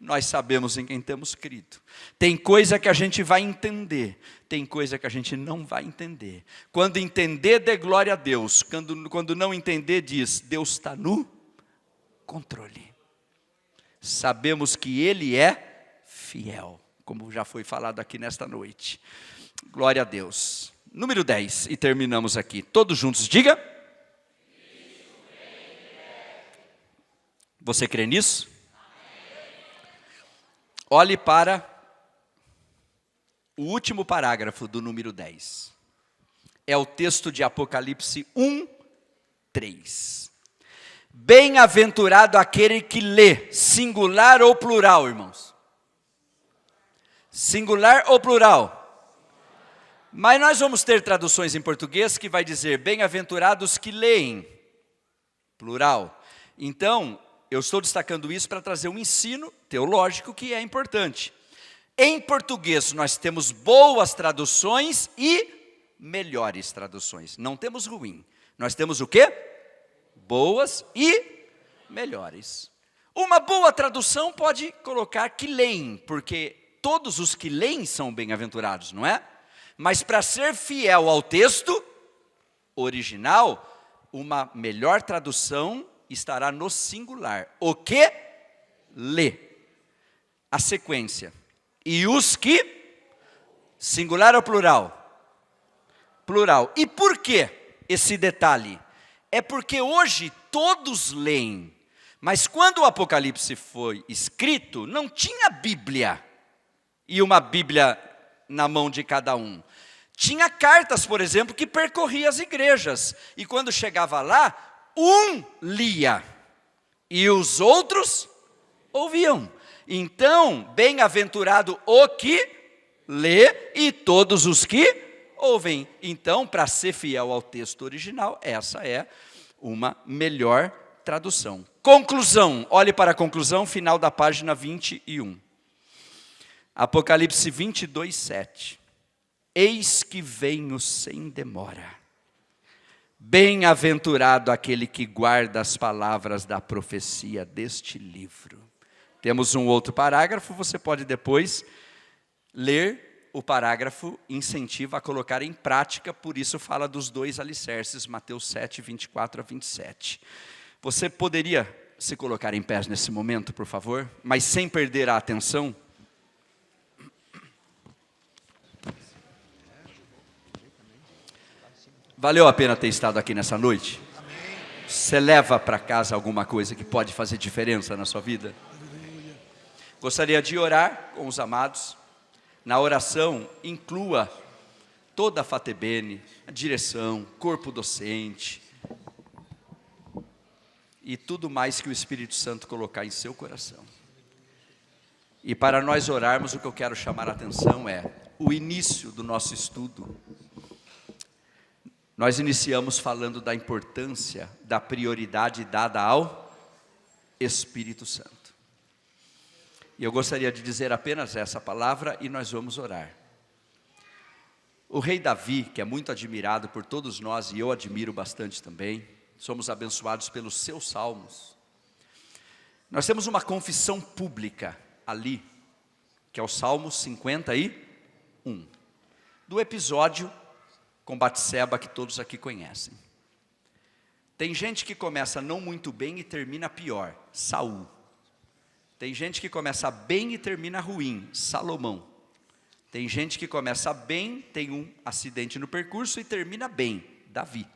Speaker 1: nós sabemos em quem temos crido. Tem coisa que a gente vai entender, tem coisa que a gente não vai entender. Quando entender, dê glória a Deus. Quando não entender, diz: Deus está no controle. Sabemos que Ele é fiel, como já foi falado aqui nesta noite. Glória a Deus. Número 10, e terminamos aqui. Todos juntos, diga. Você crê nisso? Olhe para o último parágrafo do número 10. É o texto de Apocalipse 1, 3. Bem-aventurado aquele que lê, singular ou plural, irmãos? Singular ou plural? Mas nós vamos ter traduções em português que vai dizer: bem-aventurados que leem, plural. Então, eu estou destacando isso para trazer um ensino teológico que é importante. Em português nós temos boas traduções e melhores traduções. Não temos ruim. Nós temos o quê? Boas e melhores. Uma boa tradução pode colocar que leem, porque todos os que leem são bem-aventurados, não é? Mas para ser fiel ao texto original, uma melhor tradução estará no singular. O que lê? A sequência. E os que? Singular ou plural? Plural. E por que esse detalhe? É porque hoje todos leem. Mas quando o Apocalipse foi escrito, não tinha Bíblia. E uma Bíblia na mão de cada um. Tinha cartas, por exemplo, que percorria as igrejas. E quando chegava lá, um lia e os outros ouviam. Então, bem-aventurado o que lê e todos os que ouvem. Então, para ser fiel ao texto original, essa é uma melhor tradução. Conclusão, olhe para a conclusão, final da página 21. Apocalipse 22, 7. Eis que venho sem demora. Bem-aventurado aquele que guarda as palavras da profecia deste livro. Temos um outro parágrafo, você pode depois ler o parágrafo, incentiva a colocar em prática, por isso fala dos dois alicerces, Mateus 7, 24 a 27. Você poderia se colocar em pé nesse momento, por favor, mas sem perder a atenção? Valeu a pena ter estado aqui nessa noite? Você leva para casa alguma coisa que pode fazer diferença na sua vida? Gostaria de orar com os amados. Na oração, inclua toda a FATEBN, a direção, corpo docente e tudo mais que o Espírito Santo colocar em seu coração. E para nós orarmos, o que eu quero chamar a atenção é o início do nosso estudo. Nós iniciamos falando da importância, da prioridade dada ao Espírito Santo. E eu gostaria de dizer apenas essa palavra e nós vamos orar. O rei Davi, que é muito admirado por todos nós, e eu admiro bastante também, somos abençoados pelos seus salmos. Nós temos uma confissão pública ali, que é o Salmo 51, do episódio com Batseba que todos aqui conhecem. Tem gente que começa não muito bem e termina pior, Saul. Tem gente que começa bem e termina ruim, Salomão. Tem gente que começa bem, tem um acidente no percurso e termina bem, Davi.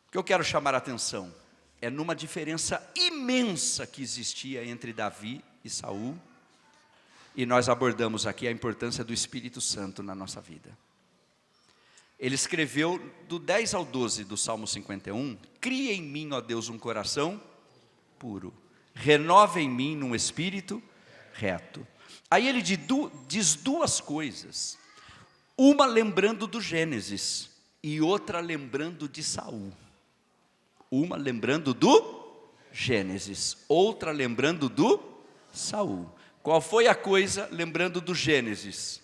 Speaker 1: O que eu quero chamar a atenção é numa diferença imensa que existia entre Davi e Saul, e nós abordamos aqui a importância do Espírito Santo na nossa vida. Ele escreveu do 10 ao 12 do Salmo 51, cria em mim, ó Deus, um coração puro, renova em mim um espírito reto. Aí ele diz duas coisas, uma lembrando do Gênesis e outra lembrando de Saul. Uma lembrando do Gênesis, outra lembrando do Saul. Qual foi a coisa lembrando do Gênesis?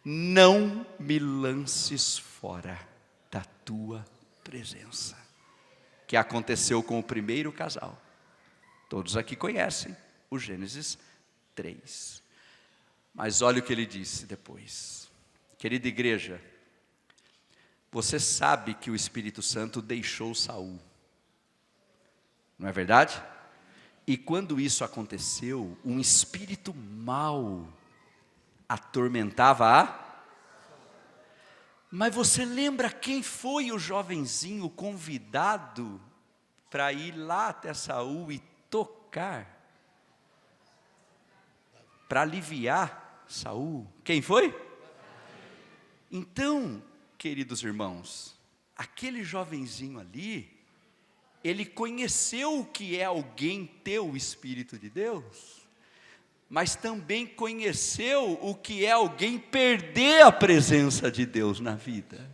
Speaker 1: Não me lances fora da tua presença. Que aconteceu com o primeiro casal. Todos aqui conhecem o Gênesis 3. Mas olha o que ele disse depois. Querida igreja, você sabe que o Espírito Santo deixou Saul. Não é verdade? E quando isso aconteceu, um espírito mau atormentava Mas você lembra quem foi o jovenzinho convidado para ir lá até Saul e tocar? Para aliviar Saul? Quem foi? Então, queridos irmãos, aquele jovenzinho ali, ele conheceu o que é alguém ter o Espírito de Deus, mas também conheceu o que é alguém perder a presença de Deus na vida.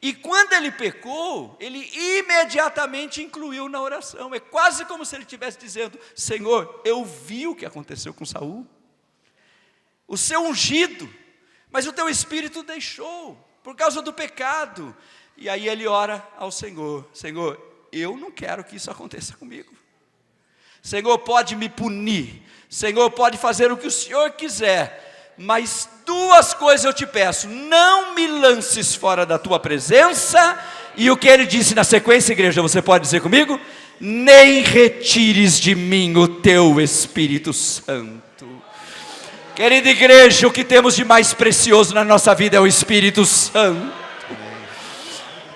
Speaker 1: E quando ele pecou, ele imediatamente incluiu na oração. É quase como se ele estivesse dizendo: Senhor, eu vi o que aconteceu com Saul, o seu ungido, mas o teu Espírito deixou, por causa do pecado. E aí ele ora ao Senhor: Senhor, eu não quero que isso aconteça comigo. Senhor, pode me punir, Senhor, pode fazer o que o Senhor quiser, mas duas coisas eu te peço: não me lances fora da tua presença, e o que ele disse na sequência, igreja, você pode dizer comigo? Nem retires de mim o teu Espírito Santo. Querida igreja, o que temos de mais precioso na nossa vida é o Espírito Santo.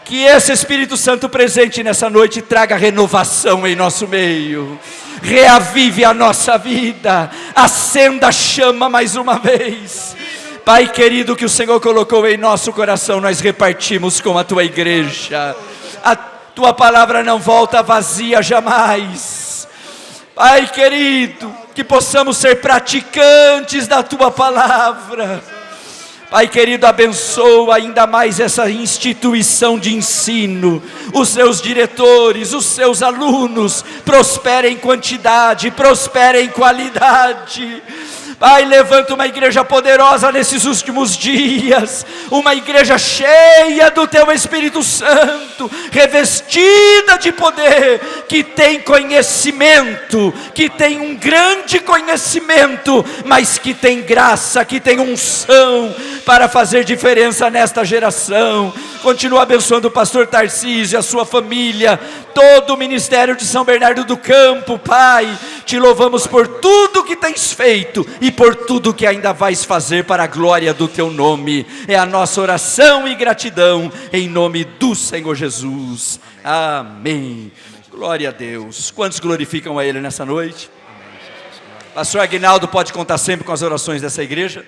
Speaker 1: Que esse Espírito Santo presente nessa noite traga renovação em nosso meio, reavive a nossa vida, acenda a chama mais uma vez. Pai querido, que o Senhor colocou em nosso coração, nós repartimos com a tua igreja. A tua palavra não volta vazia jamais. Pai querido, que possamos ser praticantes da tua palavra. Pai querido, abençoa ainda mais essa instituição de ensino, os seus diretores, os seus alunos, prospera em quantidade, prospera em qualidade. Pai, levanta uma igreja poderosa nesses últimos dias, uma igreja cheia do teu Espírito Santo, revestida de poder, que tem conhecimento, que tem um grande conhecimento, mas que tem graça, que tem unção para fazer diferença nesta geração. Continua abençoando o pastor Tarcísio, a sua família, todo o ministério de São Bernardo do Campo. Pai, te louvamos por tudo que tens feito e por tudo que ainda vais fazer para a glória do teu nome. É a nossa oração e gratidão em nome do Senhor Jesus. Amém. Glória a Deus. Quantos glorificam a Ele nessa noite? Pastor Aguinaldo pode contar sempre com as orações dessa igreja.